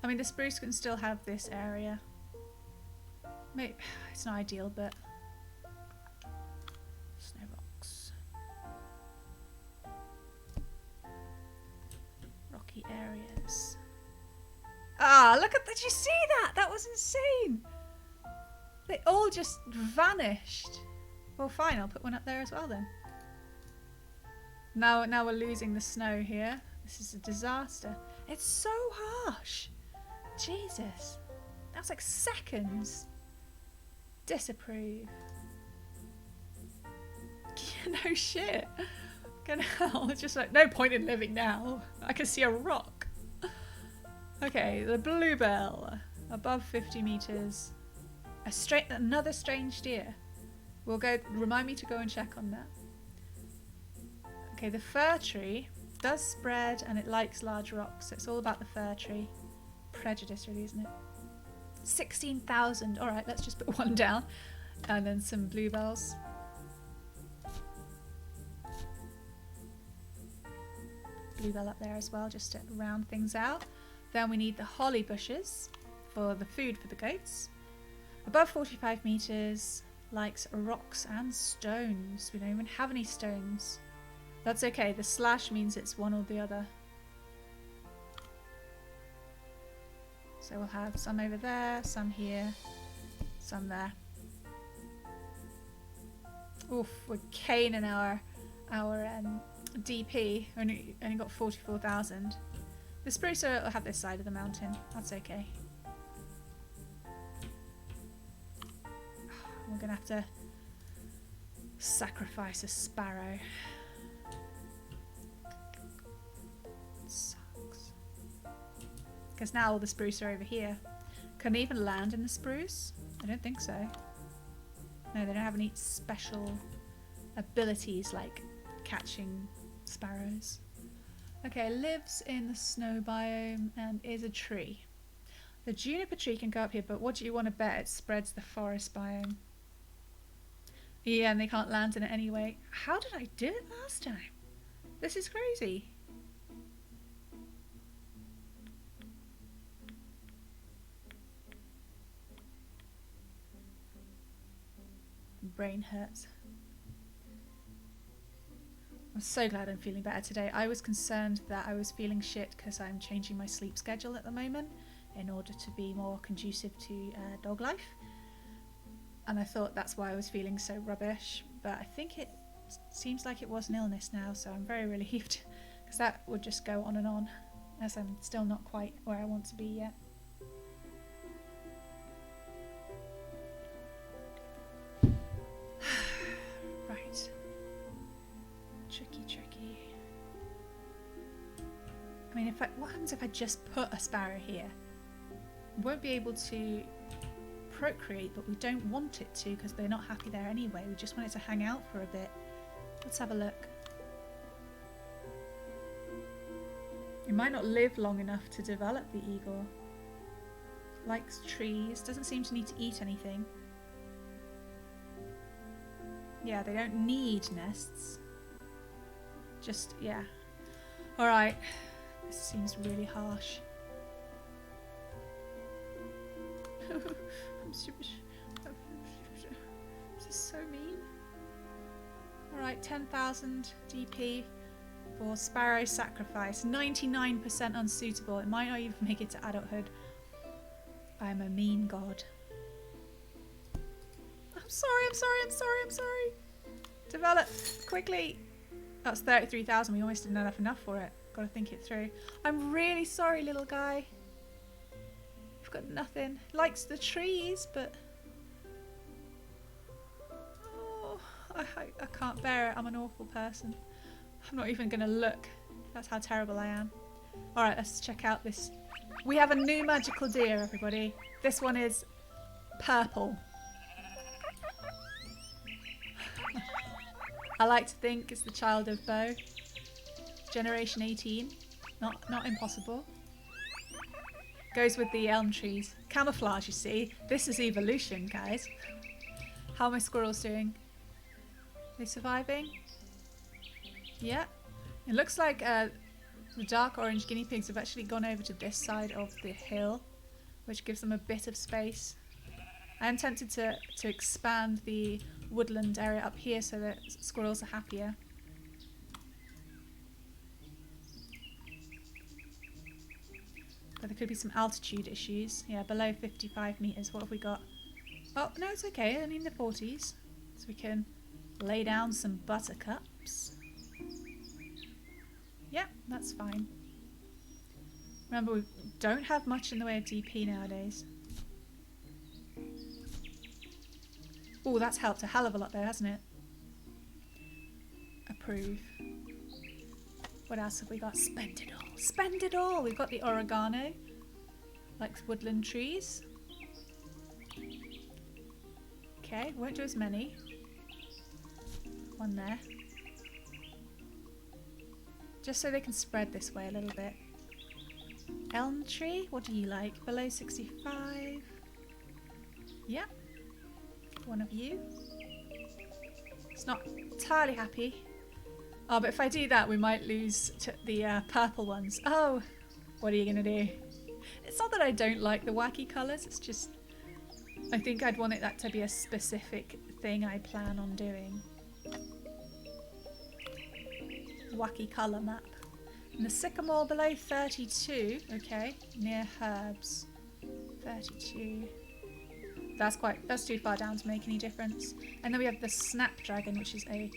I mean, the spruce can still have this area. Maybe it's not ideal, but snow rocks. Rocky area. look at that. Did you see that? That was insane. They all just vanished. Well, fine. I'll put one up there as well then. Now we're losing the snow here. This is a disaster. It's so harsh. Jesus. That's like seconds. Disapprove. No shit. Fucking hell. It's just like, no point in living now. I can see a rock. Okay, the bluebell. Above 50 meters. Another strange deer. We'll go, remind me to go and check on that. Okay, the fir tree does spread and it likes large rocks. So it's all about the fir tree. Prejudice really, isn't it? 16,000. Alright, let's just put one down. And then some bluebells. Bluebell up there as well, just to round things out. Then we need the holly bushes for the food for the goats. Above 45 meters, likes rocks and stones. We don't even have any stones. That's okay, the slash means it's one or the other. So we'll have some over there, some here, some there. Oof, we're caning our DP. Only got 44,000. The spruce will have this side of the mountain. That's okay. We're gonna have to sacrifice a sparrow. Sucks. Because now all the spruce are over here. Can they even land in the spruce? I don't think so. No, they don't have any special abilities like catching sparrows. Okay, lives in the snow biome and is a tree. The juniper tree can go up here, but what do you want to bet it spreads the forest biome? Yeah, and they can't land in it anyway. How did I do it last time? This is crazy. Brain hurts. I'm so glad I'm feeling better today. I was concerned that I was feeling shit because I'm changing my sleep schedule at the moment in order to be more conducive to dog life. And I thought that's why I was feeling so rubbish. But I think it seems like it was an illness now, so I'm very relieved because that would just go on and on as I'm still not quite where I want to be yet. Right. Tricky. I mean, what happens if I just put a sparrow here? We won't be able to procreate, but we don't want it to because they're not happy there anyway. We just want it to hang out for a bit. Let's have a look. It might not live long enough to develop, the eagle. Likes trees, doesn't seem to need to eat anything. Yeah, they don't need nests. Just, yeah. Alright. This seems really harsh. I'm super. This is so mean. Alright, 10,000 DP for sparrow sacrifice. 99% unsuitable. It might not even make it to adulthood. I'm a mean god. I'm sorry. Develop quickly. That's 33,000. We almost didn't have enough for it. Gotta think it through. I'm really sorry, little guy. You've got nothing. Likes the trees, but oh, I can't bear it. I'm an awful person. I'm not even gonna look. That's how terrible I am. Alright, let's check out this. We have a new magical deer, everybody. This one is purple. I like to think it's the child of Bo. Generation 18. Not impossible. Goes with the elm trees. Camouflage, you see. This is evolution, guys. How are my squirrels doing? Are they surviving? Yeah. It looks like the dark orange guinea pigs have actually gone over to this side of the hill, which gives them a bit of space. I am tempted to expand the woodland area up here so that squirrels are happier. But the There could be some altitude issues. Yeah, below 55 meters. What have we got? Oh, no, it's okay. I mean the 40s. So we can lay down some buttercups. Yeah, that's fine. Remember, we don't have much in the way of DP nowadays. Oh, that's helped a hell of a lot though, hasn't it? Approve. What else have we got? Spend it all. Spend it all! We've got the oregano. Like woodland trees. Okay, won't do as many. One there. Just so they can spread this way a little bit. Elm tree, what do you like? Below 65. Yeah. One of you. It's not entirely happy. Oh, but if I do that, we might lose to the purple ones. Oh, what are you going to do? It's not that I don't like the wacky colours, it's just... I think I'd want that to be a specific thing I plan on doing. Wacky colour map. And the sycamore below 32. Okay, near herbs. 32. That's too far down to make any difference. And then we have the snapdragon, which is a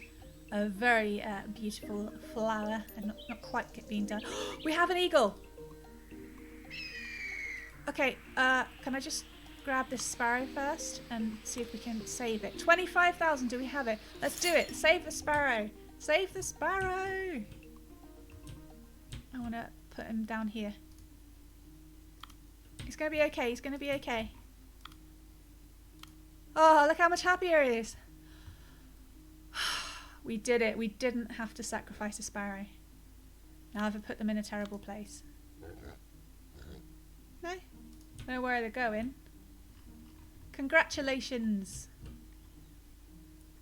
very beautiful flower and not quite being done. We have an eagle! Okay, can I just grab this sparrow first and see if we can save it? 25,000, do we have it? Let's do it! Save the sparrow! Save the sparrow! I want to put him down here. He's going to be okay, he's going to be okay. Oh, look how much happier he is! We did it. We didn't have to sacrifice a sparrow. Now I've put them in a terrible place. No? I don't know where they're going. Congratulations!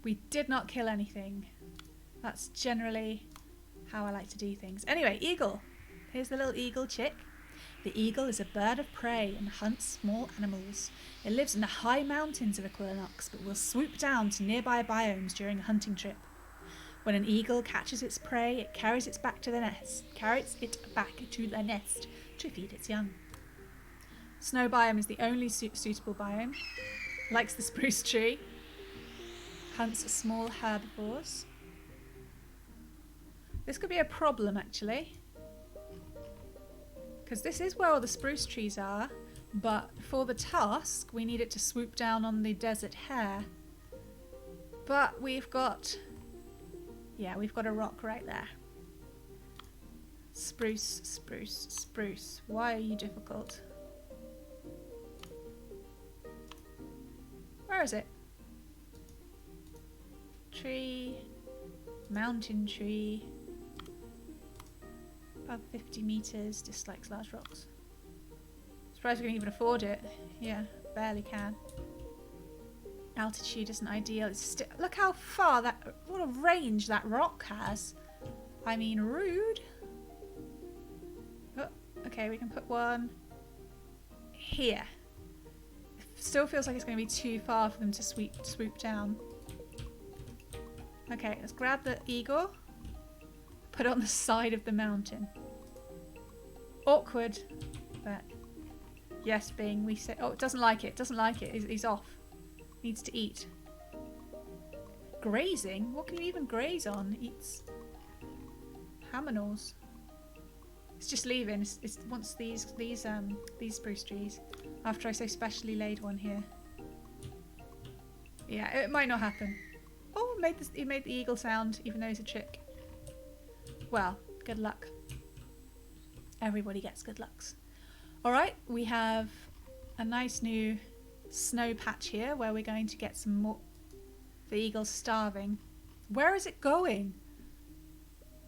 We did not kill anything. That's generally how I like to do things. Anyway, eagle. Here's the little eagle chick. The eagle is a bird of prey and hunts small animals. It lives in the high mountains of Equilinox, but will swoop down to nearby biomes during a hunting trip. When an eagle catches its prey, it carries it back to the nest. To feed its young. Snow biome is the only suitable biome. Likes the spruce tree. Hunts small herbivores. This could be a problem actually, because this is where all the spruce trees are, but for the task we need it to swoop down on the desert hare. But we've got... yeah, we've got a rock right there. Spruce, spruce, spruce. Why are you difficult? Where is it? Tree. Mountain tree. Above 50 meters. Dislikes large rocks. Surprised we can even afford it. Yeah, barely can. Altitude isn't ideal. It's look how far that... what a range that rock has. I mean, rude. Oh, okay, we can put one here. It still feels like it's going to be too far for them to swoop down. Okay, let's grab the eagle. Put it on the side of the mountain. Awkward, but yes, Bing, we say... oh, it doesn't like it. Doesn't like it. He's off. Needs to eat. Grazing? What can you even graze on? Eats hamanals. It's just leaving. It wants these spruce trees. After I so specially laid one here. Yeah, it might not happen. Oh, he made the eagle sound, even though he's a chick. Well, good luck. Everybody gets good lucks. Alright, we have a nice new snow patch here where we're going to get some more. The eagle's starving. Where is it going?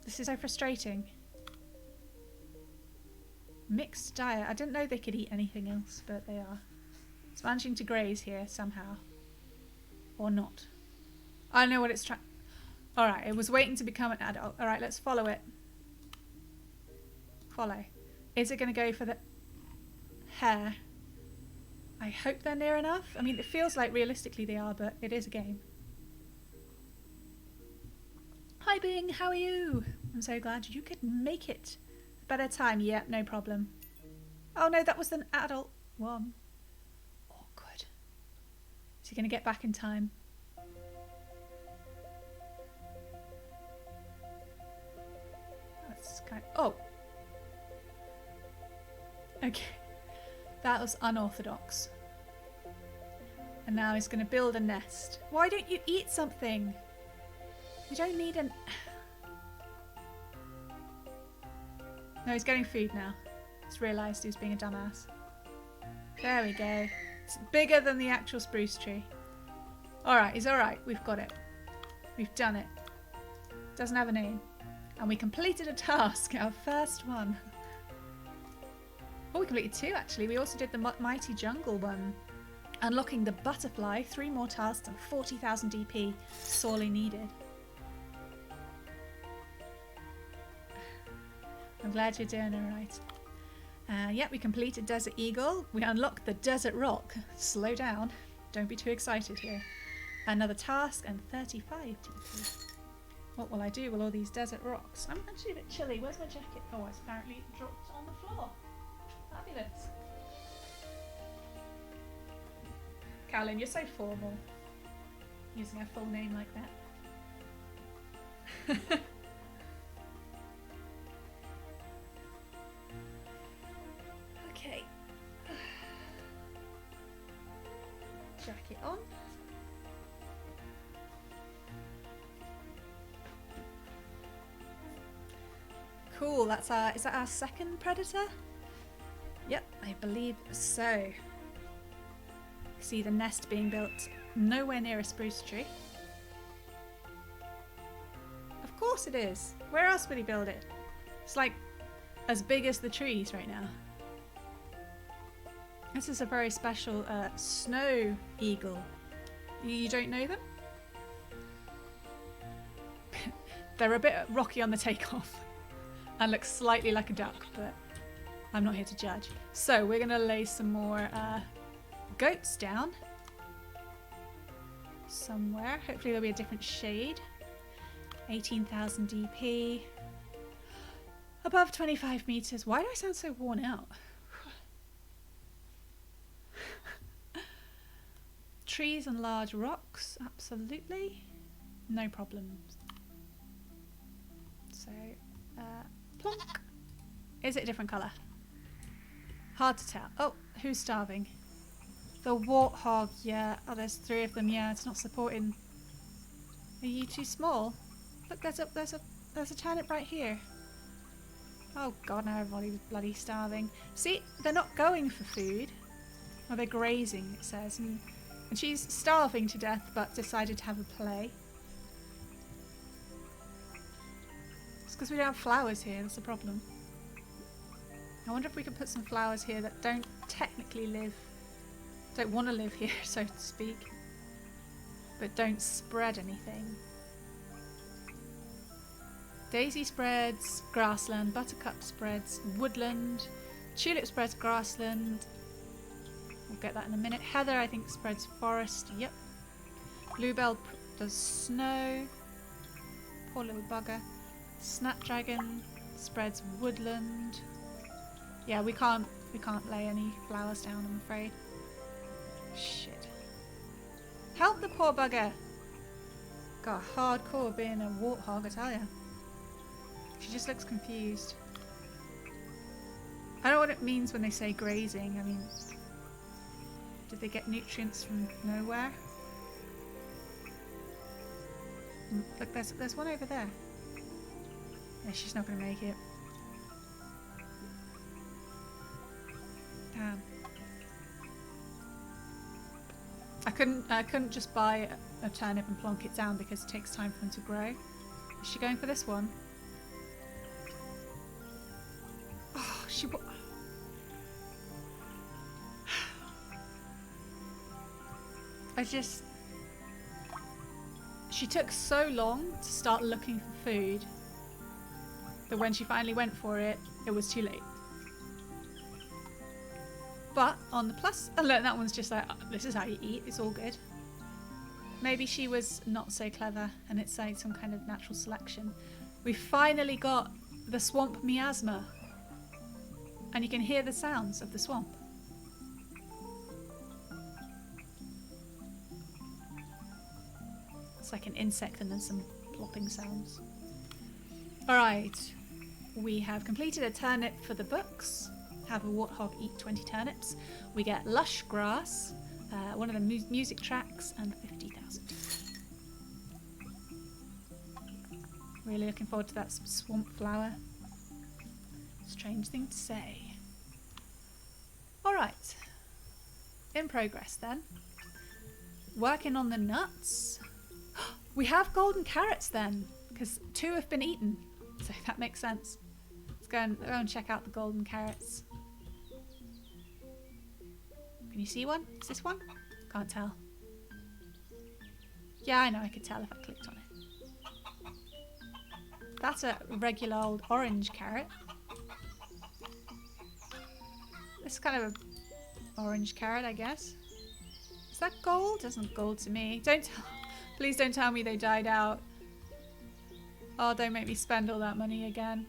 This is so frustrating. Mixed diet. I didn't know they could eat anything else, but they are. It's managing to graze here somehow. Or not. I know what it's trying... alright, it was waiting to become an adult. Alright, let's follow it. Follow. Is it going to go for the hare? I hope they're near enough. I mean, it feels like realistically they are, but it is a game. Hi Bing, how are you? I'm so glad you could make it. Better time, yep, no problem. Oh no, that was an adult one. Awkward. Is he going to get back in time? That's kind of... Oh! Okay. That was unorthodox. And now he's going to build a nest. Why don't you eat something? You don't need an... No, he's getting food now. He's realised he's being a dumbass. There we go. It's bigger than the actual spruce tree. Alright, he's alright. We've got it. We've done it. Doesn't have a name. And we completed a task. Our first one. Oh, we completed 2 actually. We also did the Mighty Jungle one. Unlocking the butterfly. 3 more tasks and 40,000 DP. Sorely needed. I'm glad you're doing alright. Yep, we completed Desert Eagle. We unlocked the Desert Rock. Slow down. Don't be too excited here. Another task and 35 DP. What will I do with all these desert rocks? I'm actually a bit chilly. Where's my jacket? Oh, it's apparently dropped on the floor. Fabulous. Carolyn, you're so formal. Using her full name like that. Okay. Jacket on. Cool, that's our, is that our second predator? Yep, I believe so. See the nest being built nowhere near a spruce tree. Of course it is. Where else would he build it? It's like as big as the trees right now. This is a very special snow eagle. You don't know them? They're a bit rocky on the takeoff and look slightly like a duck, but I'm not here to judge. So we're going to lay some more goats down somewhere. Hopefully there'll be a different shade. 18,000 DP. Above 25 meters. Why do I sound so worn out? Trees and large rocks. Absolutely. No problems. So, plonk. Is it a different colour? Hard to tell. Oh, who's starving? The warthog, yeah. Oh, there's 3 of them, yeah. It's not supporting. Are you too small? Look, there's a turnip right here. Oh god, now everybody's bloody starving. See, they're not going for food. Or they're grazing, it says. And she's starving to death, but decided to have a play. It's because we don't have flowers here, that's the problem. I wonder if we could put some flowers here that don't technically live, don't want to live here, so to speak, but don't spread anything. Daisy spreads grassland, buttercup spreads woodland, tulip spreads grassland. We'll get that in a minute. Heather, I think, spreads forest. Yep. Bluebell does snow. Poor little bugger. Snapdragon spreads woodland. Yeah, we can't lay any flowers down, I'm afraid. Shit. Help the poor bugger. God, hardcore being a warthog, I tell ya. She just looks confused. I don't know what it means when they say grazing. I mean, did they get nutrients from nowhere? Look, there's one over there. Yeah, she's not going to make it. Damn. I couldn't just buy a turnip and plonk it down because it takes time for them to grow. Is she going for this one? Oh, she took so long to start looking for food that when she finally went for it, it was too late. But on the plus alert, that one's just like, oh, this is how you eat, it's all good. Maybe she was not so clever and it's like some kind of natural selection. We finally got the swamp miasma. And you can hear the sounds of the swamp. It's like an insect and then some plopping sounds. Alright, we have completed a turnip for the books. Have a warthog eat 20 turnips. We get lush grass, one of the music tracks, and 50,000. Really looking forward to that swamp flower. Strange thing to say. Alright, in progress then. Working on the nuts. We have golden carrots then, because 2 have been eaten, so that makes sense. Let's go and check out the golden carrots. Can you see one? Is this one? Can't tell. Yeah, I know, I could tell if I clicked on it. That's a regular old orange carrot. This is kind of an orange carrot, I guess. Is that gold? Doesn't look gold to me. Please don't tell me they died out. Oh, don't make me spend all that money again.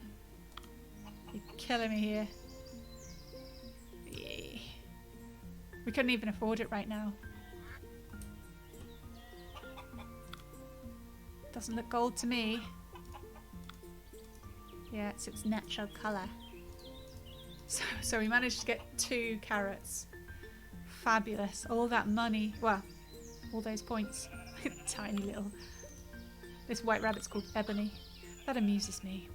You're killing me here. Yeah. We couldn't even afford it right now. Doesn't look gold to me. Yeah, it's its natural colour. So we managed to get 2 carrots. Fabulous. All that money. Well, all those points. Tiny little. This white rabbit's called Ebony. That amuses me.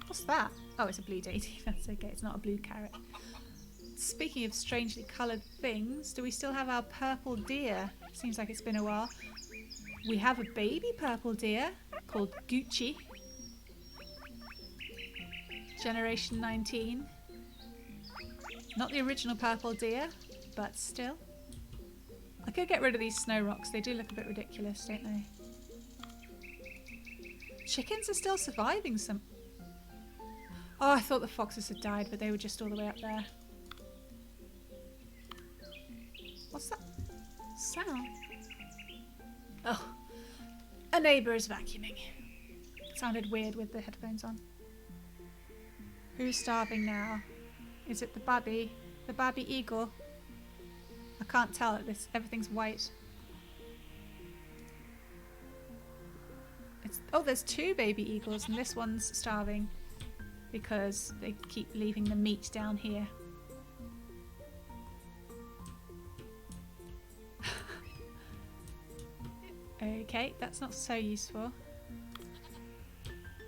What's that? Oh, it's a blue daisy. That's okay. It's not a blue carrot. Speaking of strangely coloured things, do we still have our purple deer? Seems like it's been a while. We have a baby purple deer called Gucci. Generation 19. Not the original purple deer, but still. I could get rid of these snow rocks. They do look a bit ridiculous, don't they? Chickens are still surviving some... Oh, I thought the foxes had died, but they were just all the way up there. What's that sound? Oh, a neighbour is vacuuming. It sounded weird with the headphones on. Who's starving now? Is it the baby? The baby eagle? I can't tell. Everything's white. Oh, there's 2 baby eagles, and this one's starving because they keep leaving the meat down here. Okay, that's not so useful.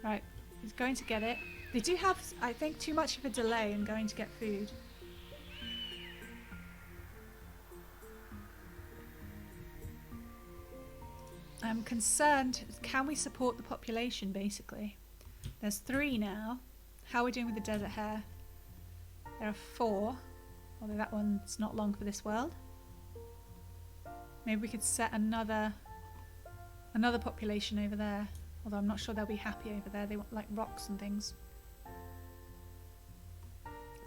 Right, he's going to get it. They do have, I think, too much of a delay in going to get food. I'm concerned, can we support the population, basically? There's 3 now. How are we doing with the desert hare? There are 4, although that one's not long for this world. Maybe we could set another population over there, although I'm not sure they'll be happy over there. They want like rocks and things.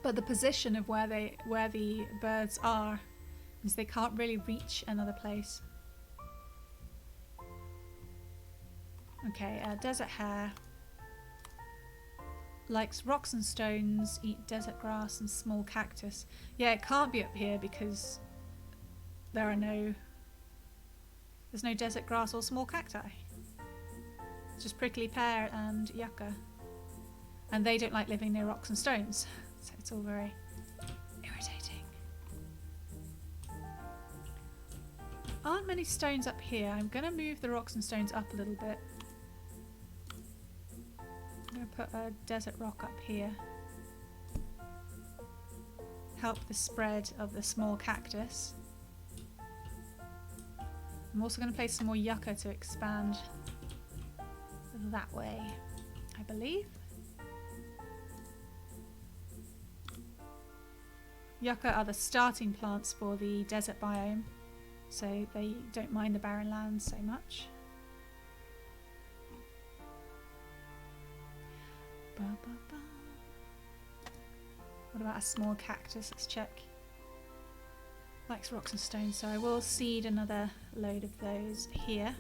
But the position of where the birds are means they can't really reach another place. Okay, desert hare likes rocks and stones, eat desert grass and small cactus. Yeah, it can't be up here because there's no desert grass or small cacti. It's just prickly pear and yucca. And they don't like living near rocks and stones. So it's all very irritating. Aren't many stones up here. I'm going to move the rocks and stones up a little bit. I'm going to put a desert rock up here. Help the spread of the small cactus. I'm also going to place some more yucca to expand that way, I believe. Yucca are the starting plants for the desert biome, so they don't mind the barren lands so much. What about a small cactus? Let's check. Likes rocks and stones, so I will seed another load of those here.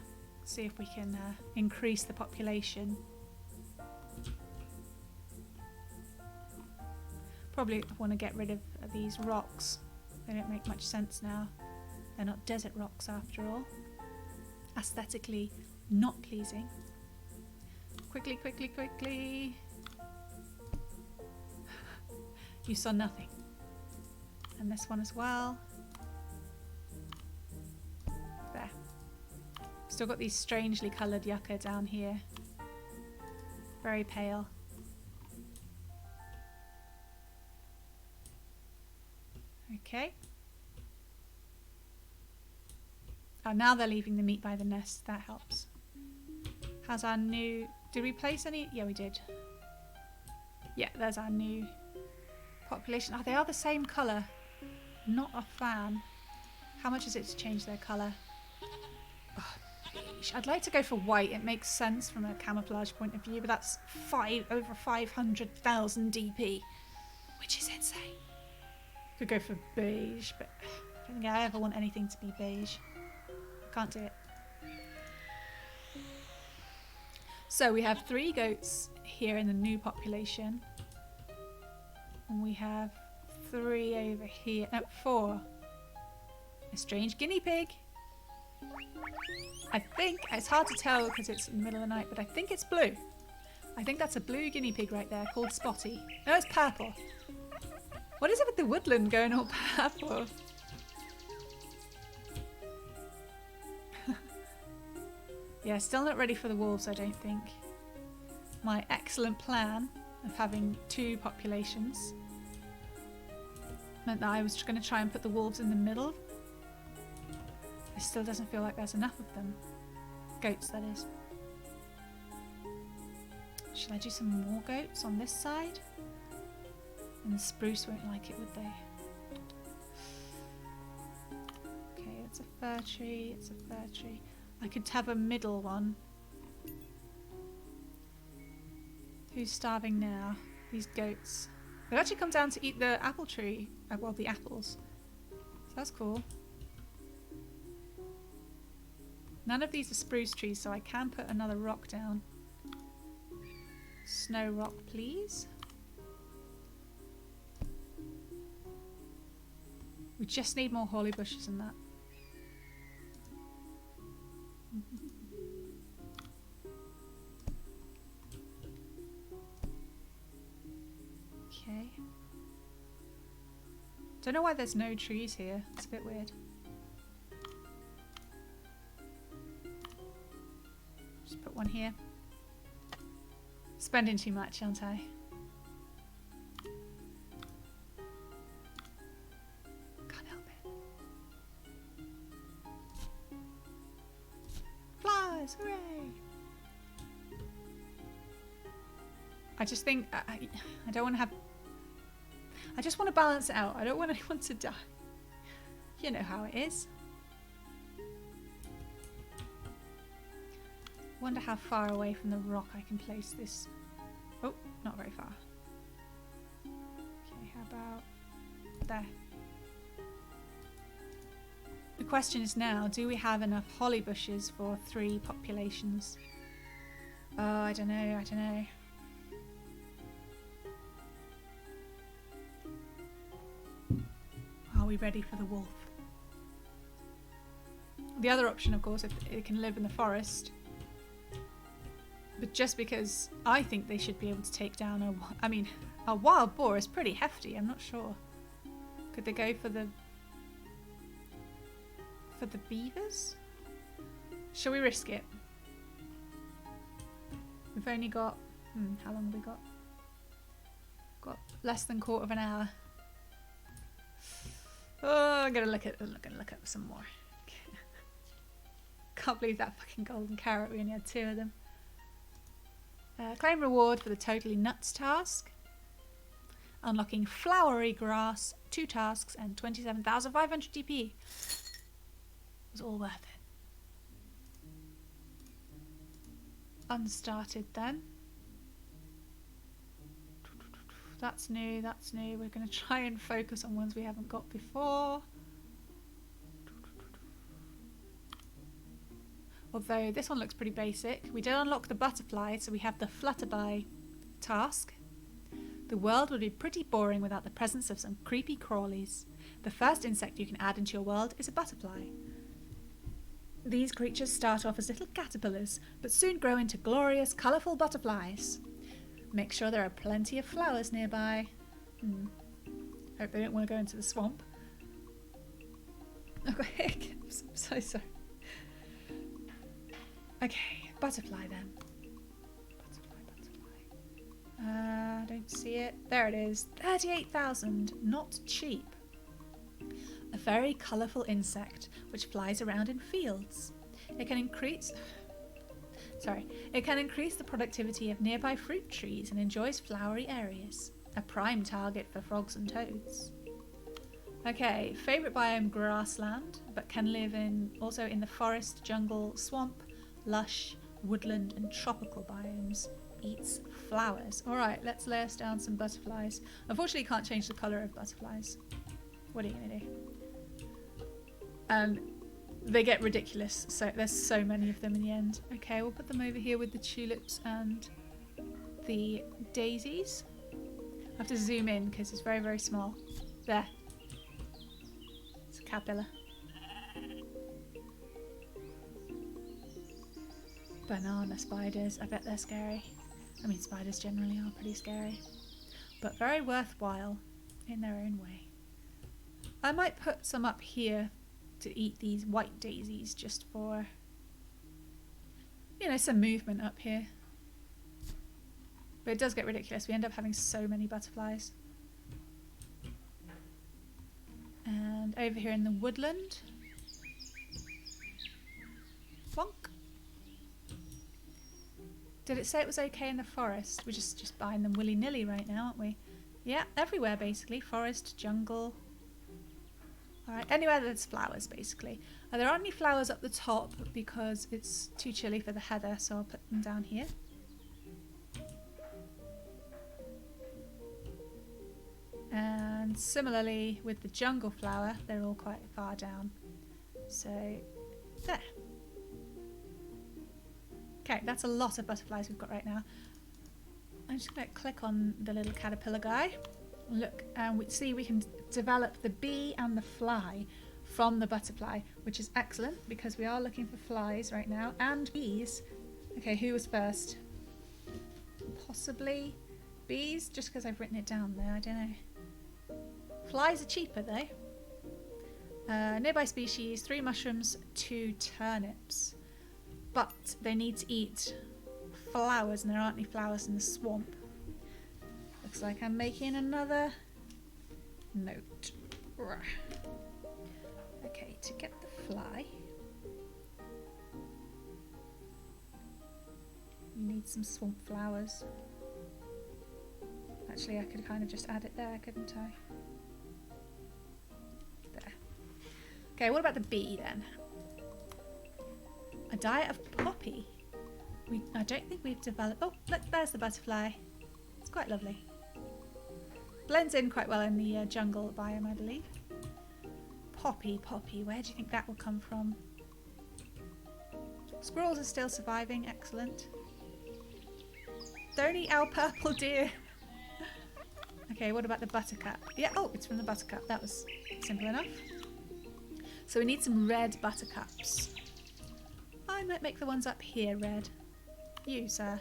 See if we can increase the population. Probably want to get rid of these rocks. They don't make much sense now. They're not desert rocks after all. Aesthetically not pleasing. Quickly, quickly, quickly. You saw nothing. And this one as well. There. Still got these strangely coloured yucca down here. Very pale. Okay. Oh, now they're leaving the meat by the nest. That helps. How's our new... Did we place any? Yeah, we did. Yeah, there's our new population. Oh, they are the same colour. Not a fan. How much is it to change their colour? Oh, beige. I'd like to go for white. It makes sense from a camouflage point of view, but that's over 500,000 DP, which is insane. Could go for beige, but I don't think I ever want anything to be beige. Can't do it. So we have 3 goats here in the new population. And we have 3 over here. No, 4. A strange guinea pig. I think, it's hard to tell because it's in the middle of the night, but I think it's blue. I think that's a blue guinea pig right there called Spotty. No, it's purple. What is it with the woodland going all purple? Yeah, still not ready for the wolves, I don't think. My excellent plan of having 2 populations meant that I was going to try and put the wolves in the middle. It still doesn't feel like there's enough of them. Goats, that is. Should I do some more goats on this side? And the spruce won't like it, would they? Okay, it's a fir tree, it's a fir tree. I could have a middle one. Who's starving now? These goats. They've actually come down to eat the apple tree. Well, the apples. So that's cool. None of these are spruce trees, so I can put another rock down. Snow rock, please. We just need more holly bushes than that. Okay. Don't know why there's no trees here. It's a bit weird. Just put one here. Spending too much, aren't I? Can't help it. Flies! Hooray! I just think I don't want to have... I just want to balance it out. I don't want anyone to die. You know how it is. Wonder how far away from the rock I can place this. Oh, not very far. Okay, how about there? The question is now, do we have enough holly bushes for 3 populations? Oh, I don't know, I don't know. Are we ready for the wolf? The other option, of course, if it can live in the forest. But just because I think they should be able to take down a wild boar is pretty hefty. I'm not sure. Could they go for the beavers? Shall we risk it? We've only got how long have we got? Got less than quarter of an hour. Oh, I'm gonna look at some more. Can't believe that fucking golden carrot. We only had 2 of them. Claim reward for the totally nuts task. Unlocking flowery grass, 2 tasks, and 27,500 DP. It was all worth it. Unstarted then. That's new, that's new. We're going to try and focus on ones we haven't got before. Although this one looks pretty basic. We did unlock the butterfly, so we have the flutterby task. The world would be pretty boring without the presence of some creepy crawlies. The first insect you can add into your world is a butterfly. These creatures start off as little caterpillars, but soon grow into glorious, colourful butterflies. Make sure there are plenty of flowers nearby. Hope they don't want to go into the swamp. Okay, I'm so sorry. Okay, butterfly then. Butterfly. Don't see it. There it is. 38,000. Not cheap. A very colourful insect which flies around in fields. It can increase the productivity of nearby fruit trees and enjoys flowery areas. A prime target for frogs and toads. Okay, favourite biome grassland, but can live also in the forest, jungle, swamp, lush, woodland and tropical biomes. Eats flowers. Alright, let's lay us down some butterflies. Unfortunately, can't change the colour of butterflies. What are you going to do? They get ridiculous, so there's so many of them in the end. Okay, we'll put them over here with the tulips and the daisies. I have to zoom in because it's very, very small. There. It's a caterpillar. Banana spiders. I bet they're scary. I mean, spiders generally are pretty scary. But very worthwhile in their own way. I might put some up here to eat these white daisies just for, you know, some movement up here. But it does get ridiculous. We end up having so many butterflies. And over here in the woodland. Bonk. Did it say it was okay in the forest? We're just buying them willy-nilly right now, aren't we? Yeah, everywhere basically. Forest, jungle. Alright, anywhere there's flowers basically. There aren't any flowers up the top because it's too chilly for the heather, so I'll put them down here. And similarly with the jungle flower, they're all quite far down. So, there. Okay, that's a lot of butterflies we've got right now. I'm just going to click on the little caterpillar guy. Look, and we see we can develop the bee and the fly from the butterfly, which is excellent because we are looking for flies right now and bees. Okay, who was first? Possibly bees, just because I've written it down there, I don't know. Flies are cheaper though. Nearby species, 3 mushrooms, 2 turnips. But they need to eat flowers and there aren't any flowers in the swamp. Looks like I'm making another note. Okay, to get the fly, you need some swamp flowers. Actually, I could kind of just add it there, couldn't I? There. Okay, what about the bee then? A diet of poppy. I don't think we've developed... Oh, look, there's the butterfly. It's quite lovely. Blends in quite well in the jungle biome, I believe. Poppy, where do you think that will come from? Squirrels are still surviving, excellent. Don't eat our purple deer. Okay, what about the buttercup? Yeah, oh, it's from the buttercup. That was simple enough. So we need some red buttercups. I might make the ones up here red. You, sir.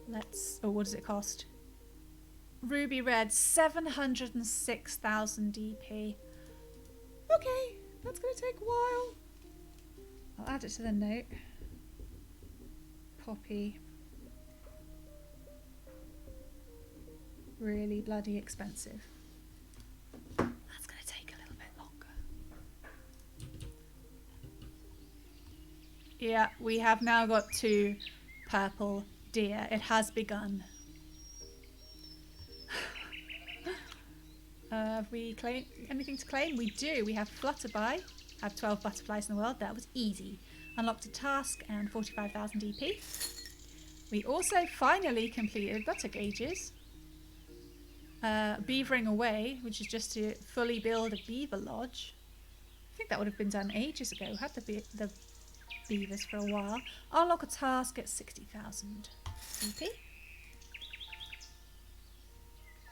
Let's... Oh, what does it cost? Ruby red, 706,000 DP. Okay, that's going to take a while. I'll add it to the note. Poppy. Really bloody expensive. That's going to take a little bit longer. Yeah, we have now got 2 purple deer. It has begun. Have we anything to claim? We do. We have Flutterby. Have 12 butterflies in the world. That was easy. Unlocked a task and 45,000 DP. We also finally completed butter gauges. Beavering away, which is just to fully build a beaver lodge. I think that would have been done ages ago. We had the beavers for a while. Unlock a task at 60,000 DP.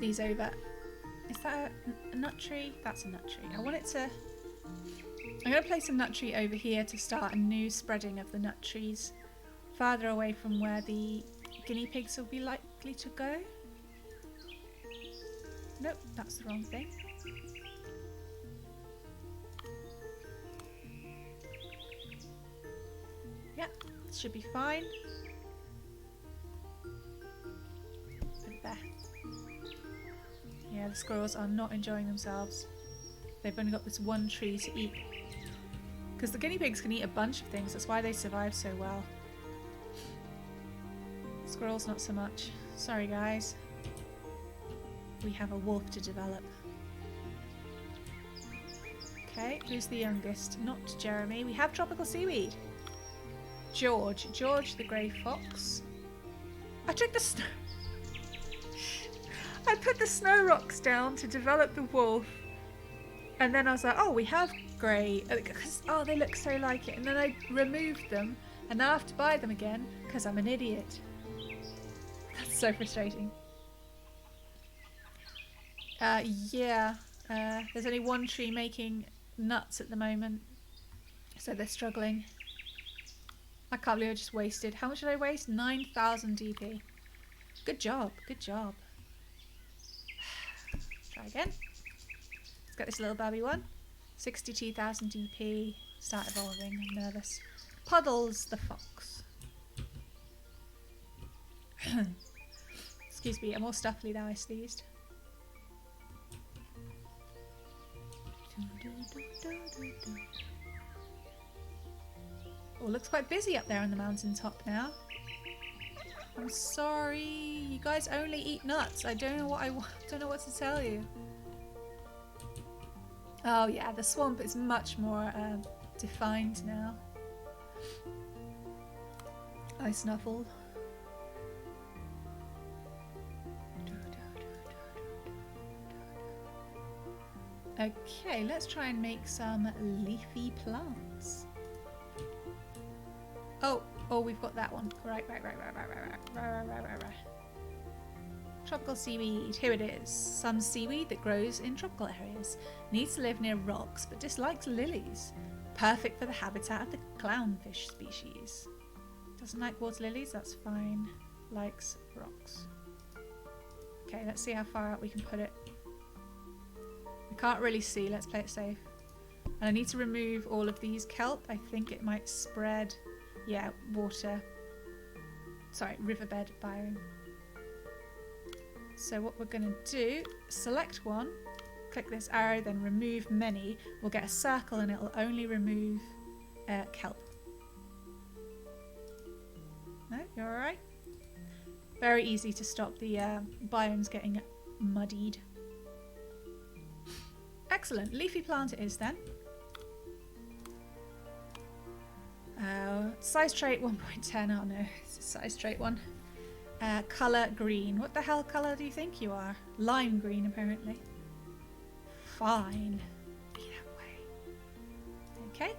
these over. Is that a nut tree? That's a nut tree. I want it to... I'm going to place a nut tree over here to start a new spreading of the nut trees farther away from where the guinea pigs will be likely to go. Nope, that's the wrong thing. Yeah, should be fine. Put it there. Yeah, the squirrels are not enjoying themselves. They've only got this one tree to eat. Because the guinea pigs can eat a bunch of things, that's why they survive so well. Squirrels not so much. Sorry guys. We have a wolf to develop. Okay, who's the youngest? Not Jeremy. We have tropical seaweed. George the grey fox. I took the snow. I put the snow rocks down to develop the wolf. And then I was like, oh, we have grey. Because, oh, they look so like it. And then I removed them. And now I have to buy them again because I'm an idiot. That's so frustrating. Yeah. There's only one tree making nuts at the moment. So they're struggling. I can't believe I just wasted. How much did I waste? 9,000 DP. Good job. Good job. Try again. Let's get this little babby one. 62,000 DP. Start evolving. I'm nervous. Puddles the fox. Excuse me, I'm all stuffly now, I sneezed. Oh, looks quite busy up there on the mountaintop now. I'm sorry, you guys only eat nuts. I don't know what don't know what to tell you. Oh yeah, the swamp is much more defined now. I snuffled. Okay, let's try and make some leafy plants. Oh, we've got that one. Right. Tropical seaweed, here it is. Some seaweed that grows in tropical areas. Needs to live near rocks, but dislikes lilies. Perfect for the habitat of the clownfish species. Doesn't like water lilies, that's fine. Likes rocks. Okay, let's see how far out we can put it. We can't really see, let's play it safe. And I need to remove all of these kelp. I think it might spread, yeah, water. Sorry, riverbed biome. So what we're going to do, select one, click this arrow, then remove many. We'll get a circle and it'll only remove kelp. No, you're alright? Very easy to stop the biomes getting muddied. Excellent. Leafy plant it is then. Size trait 1.10. Oh no, it's a size trait one. Colour green. What the hell colour do you think you are? Lime green apparently. Fine. Be that way. Okay.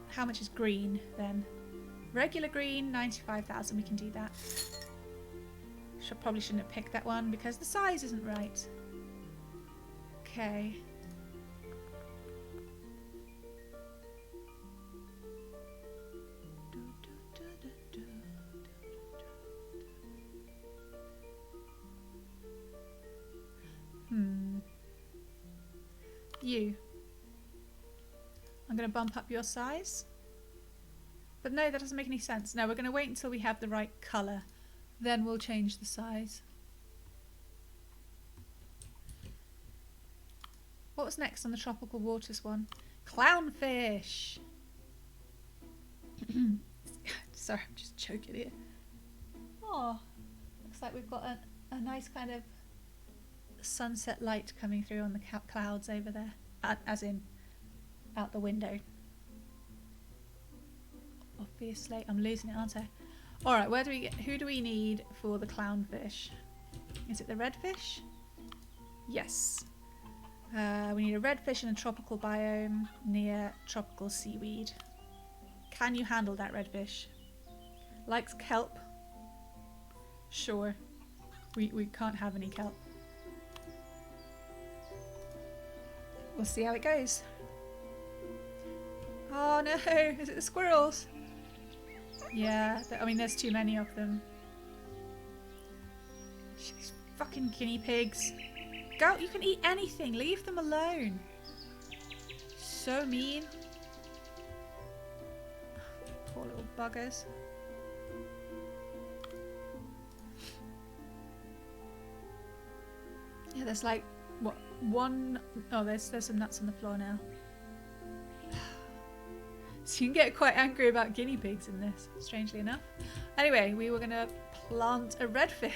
How much is green then? Regular green, 95,000. We can do that. Probably shouldn't have picked that one because the size isn't right. Okay. You. I'm going to bump up your size. But no, that doesn't make any sense. No, we're going to wait until we have the right colour. Then we'll change the size. What was next on the tropical waters one? Clownfish! Sorry, I'm just choking here. Oh, looks like we've got a nice kind of sunset light coming through on the clouds over there. As in, out the window. Obviously, I'm losing it, aren't I? Alright, who do we need for the clownfish? Is it the redfish? Yes. We need a redfish in a tropical biome near tropical seaweed. Can you handle that redfish? Likes kelp? Sure. We can't have any kelp. We'll see how it goes. Oh no, is it the squirrels? Yeah, I mean there's too many of them. These fucking guinea pigs. Go, you can eat anything, leave them alone. So mean. Poor little buggers. Yeah, there's like, what, one... Oh, there's some nuts on the floor now. So you can get quite angry about guinea pigs in this, strangely enough. Anyway, we were going to plant a redfish.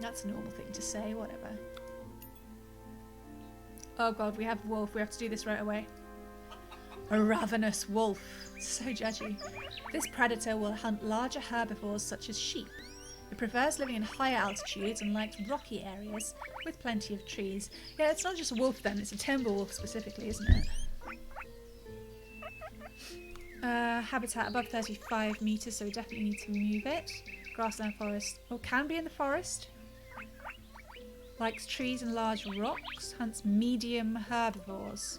That's a normal thing to say, whatever. Oh god, we have a wolf. We have to do this right away. A ravenous wolf. So judgy. This predator will hunt larger herbivores such as sheep. It prefers living in higher altitudes and likes rocky areas with plenty of trees. Yeah, it's not just a wolf then, it's a timber wolf specifically, isn't it? Habitat above 35 metres, so we definitely need to move it. Grassland forest. Or can be in the forest. Likes trees and large rocks. Hunts medium herbivores.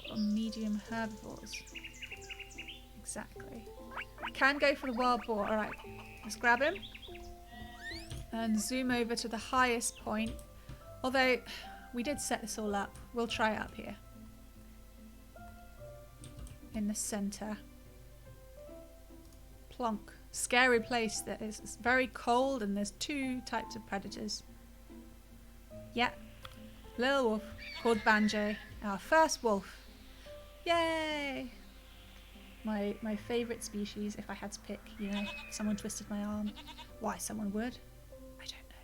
What are medium herbivores? Exactly. Can go for the wild boar. Alright, let's grab him. And zoom over to the highest point. Although, we did set this all up. We'll try it up here. In the centre. Plonk. Scary place that is. It's very cold and there's two types of predators. Yeah. Little wolf called Banjo. Our first wolf. Yay! My favourite species if I had to pick, you know, someone twisted my arm. Why someone would? I don't know.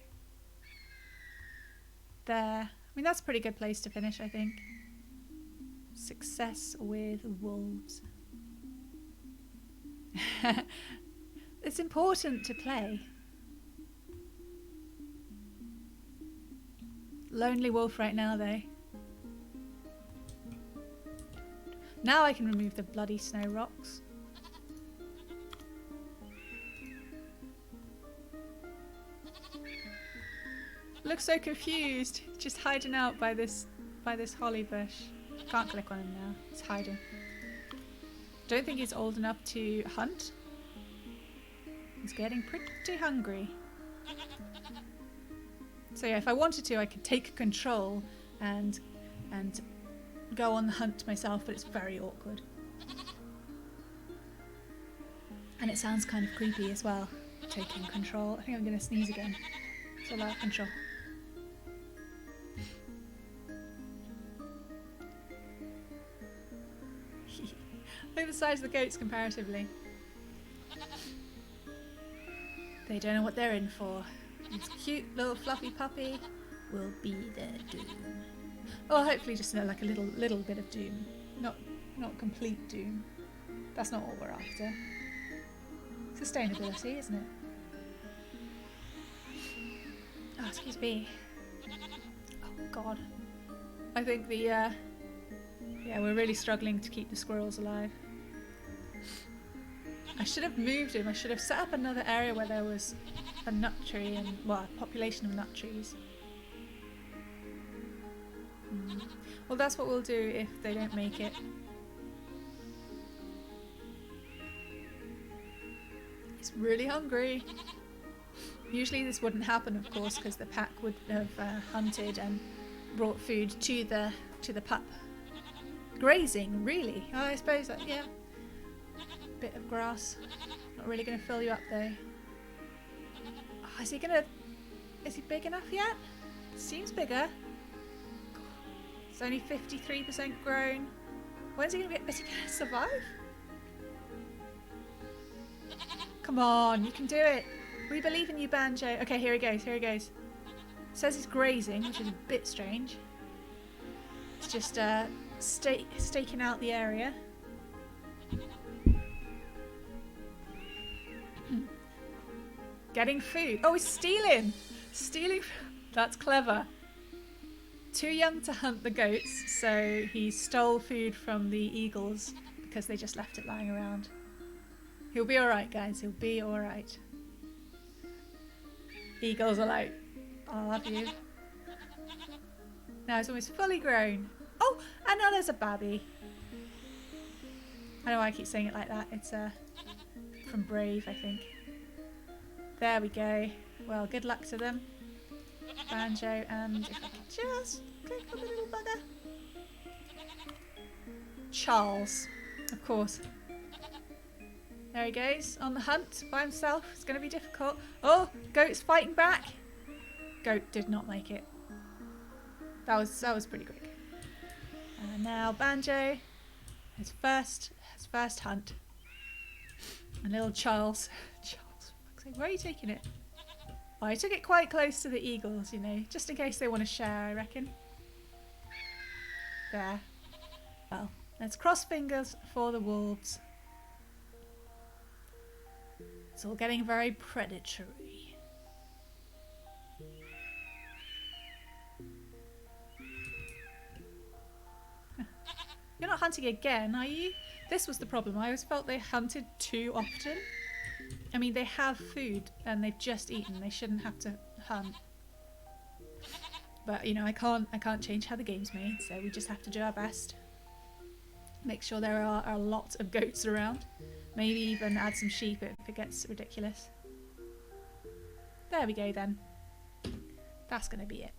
There. I mean, that's a pretty good place to finish, I think. Success with wolves. It's important to play. Lonely wolf right now, though. Now I can remove the bloody snow rocks. Looks so confused. Just hiding out by this holly bush. Can't click on him now. He's hiding. Don't think he's old enough to hunt. He's getting pretty hungry. So yeah, if I wanted to, I could take control and go on the hunt myself, but it's very awkward. And it sounds kind of creepy as well, taking control. I think I'm going to sneeze again. It's all out of control. Look at the size of the goats comparatively. They don't know what they're in for. This cute little fluffy puppy will be their doom. Oh, hopefully just like a little bit of doom. Not complete doom. That's not what we're after. Sustainability, isn't it? Oh, excuse me. Oh god. I think yeah, we're really struggling to keep the squirrels alive. I should have moved him. I should have set up another area where there was a nut tree and, well, a population of nut trees. Well, that's what we'll do if they don't make it. He's really hungry. Usually this wouldn't happen, of course, because the pack would have hunted and brought food to the pup. Grazing, really? Oh, I suppose that, yeah. Bit of grass. Not really going to fill you up though. Oh, is he big enough yet? Seems bigger. It's only 53% grown. When's he going to survive? Come on, you can do it. We believe in you, Banjo. Okay, here he goes, Says he's grazing, which is a bit strange. It's just staking out the area. Getting food. Oh, he's stealing! Stealing. That's clever. Too young to hunt the goats, so he stole food from the eagles because they just left it lying around. He'll be alright, guys. He'll be alright. Eagles are like, I'll have you. Now it's almost fully grown. Oh, and now there's a babby. I know why I keep saying it like that. It's from Brave, I think. There we go. Well, good luck to them. Banjo, and if I can just click on the little bugger. Charles, of course. There he goes, on the hunt by himself. It's going to be difficult. Oh, goat's fighting back. Goat did not make it. That was pretty quick. And now Banjo, his first hunt. And little Charles. Charles, where are you taking it? Oh, I took it quite close to the eagles, you know, just in case they want to share, I reckon. There. Well, let's cross fingers for the wolves. It's all getting very predatory. You're not hunting again, are you? This was the problem. I always felt they hunted too often. I mean, they have food and they've just eaten. They shouldn't have to hunt. But, you know, I can't change how the game's made, so we just have to do our best. Make sure there are a lot of goats around. Maybe even add some sheep if it gets ridiculous. There we go then. That's going to be it.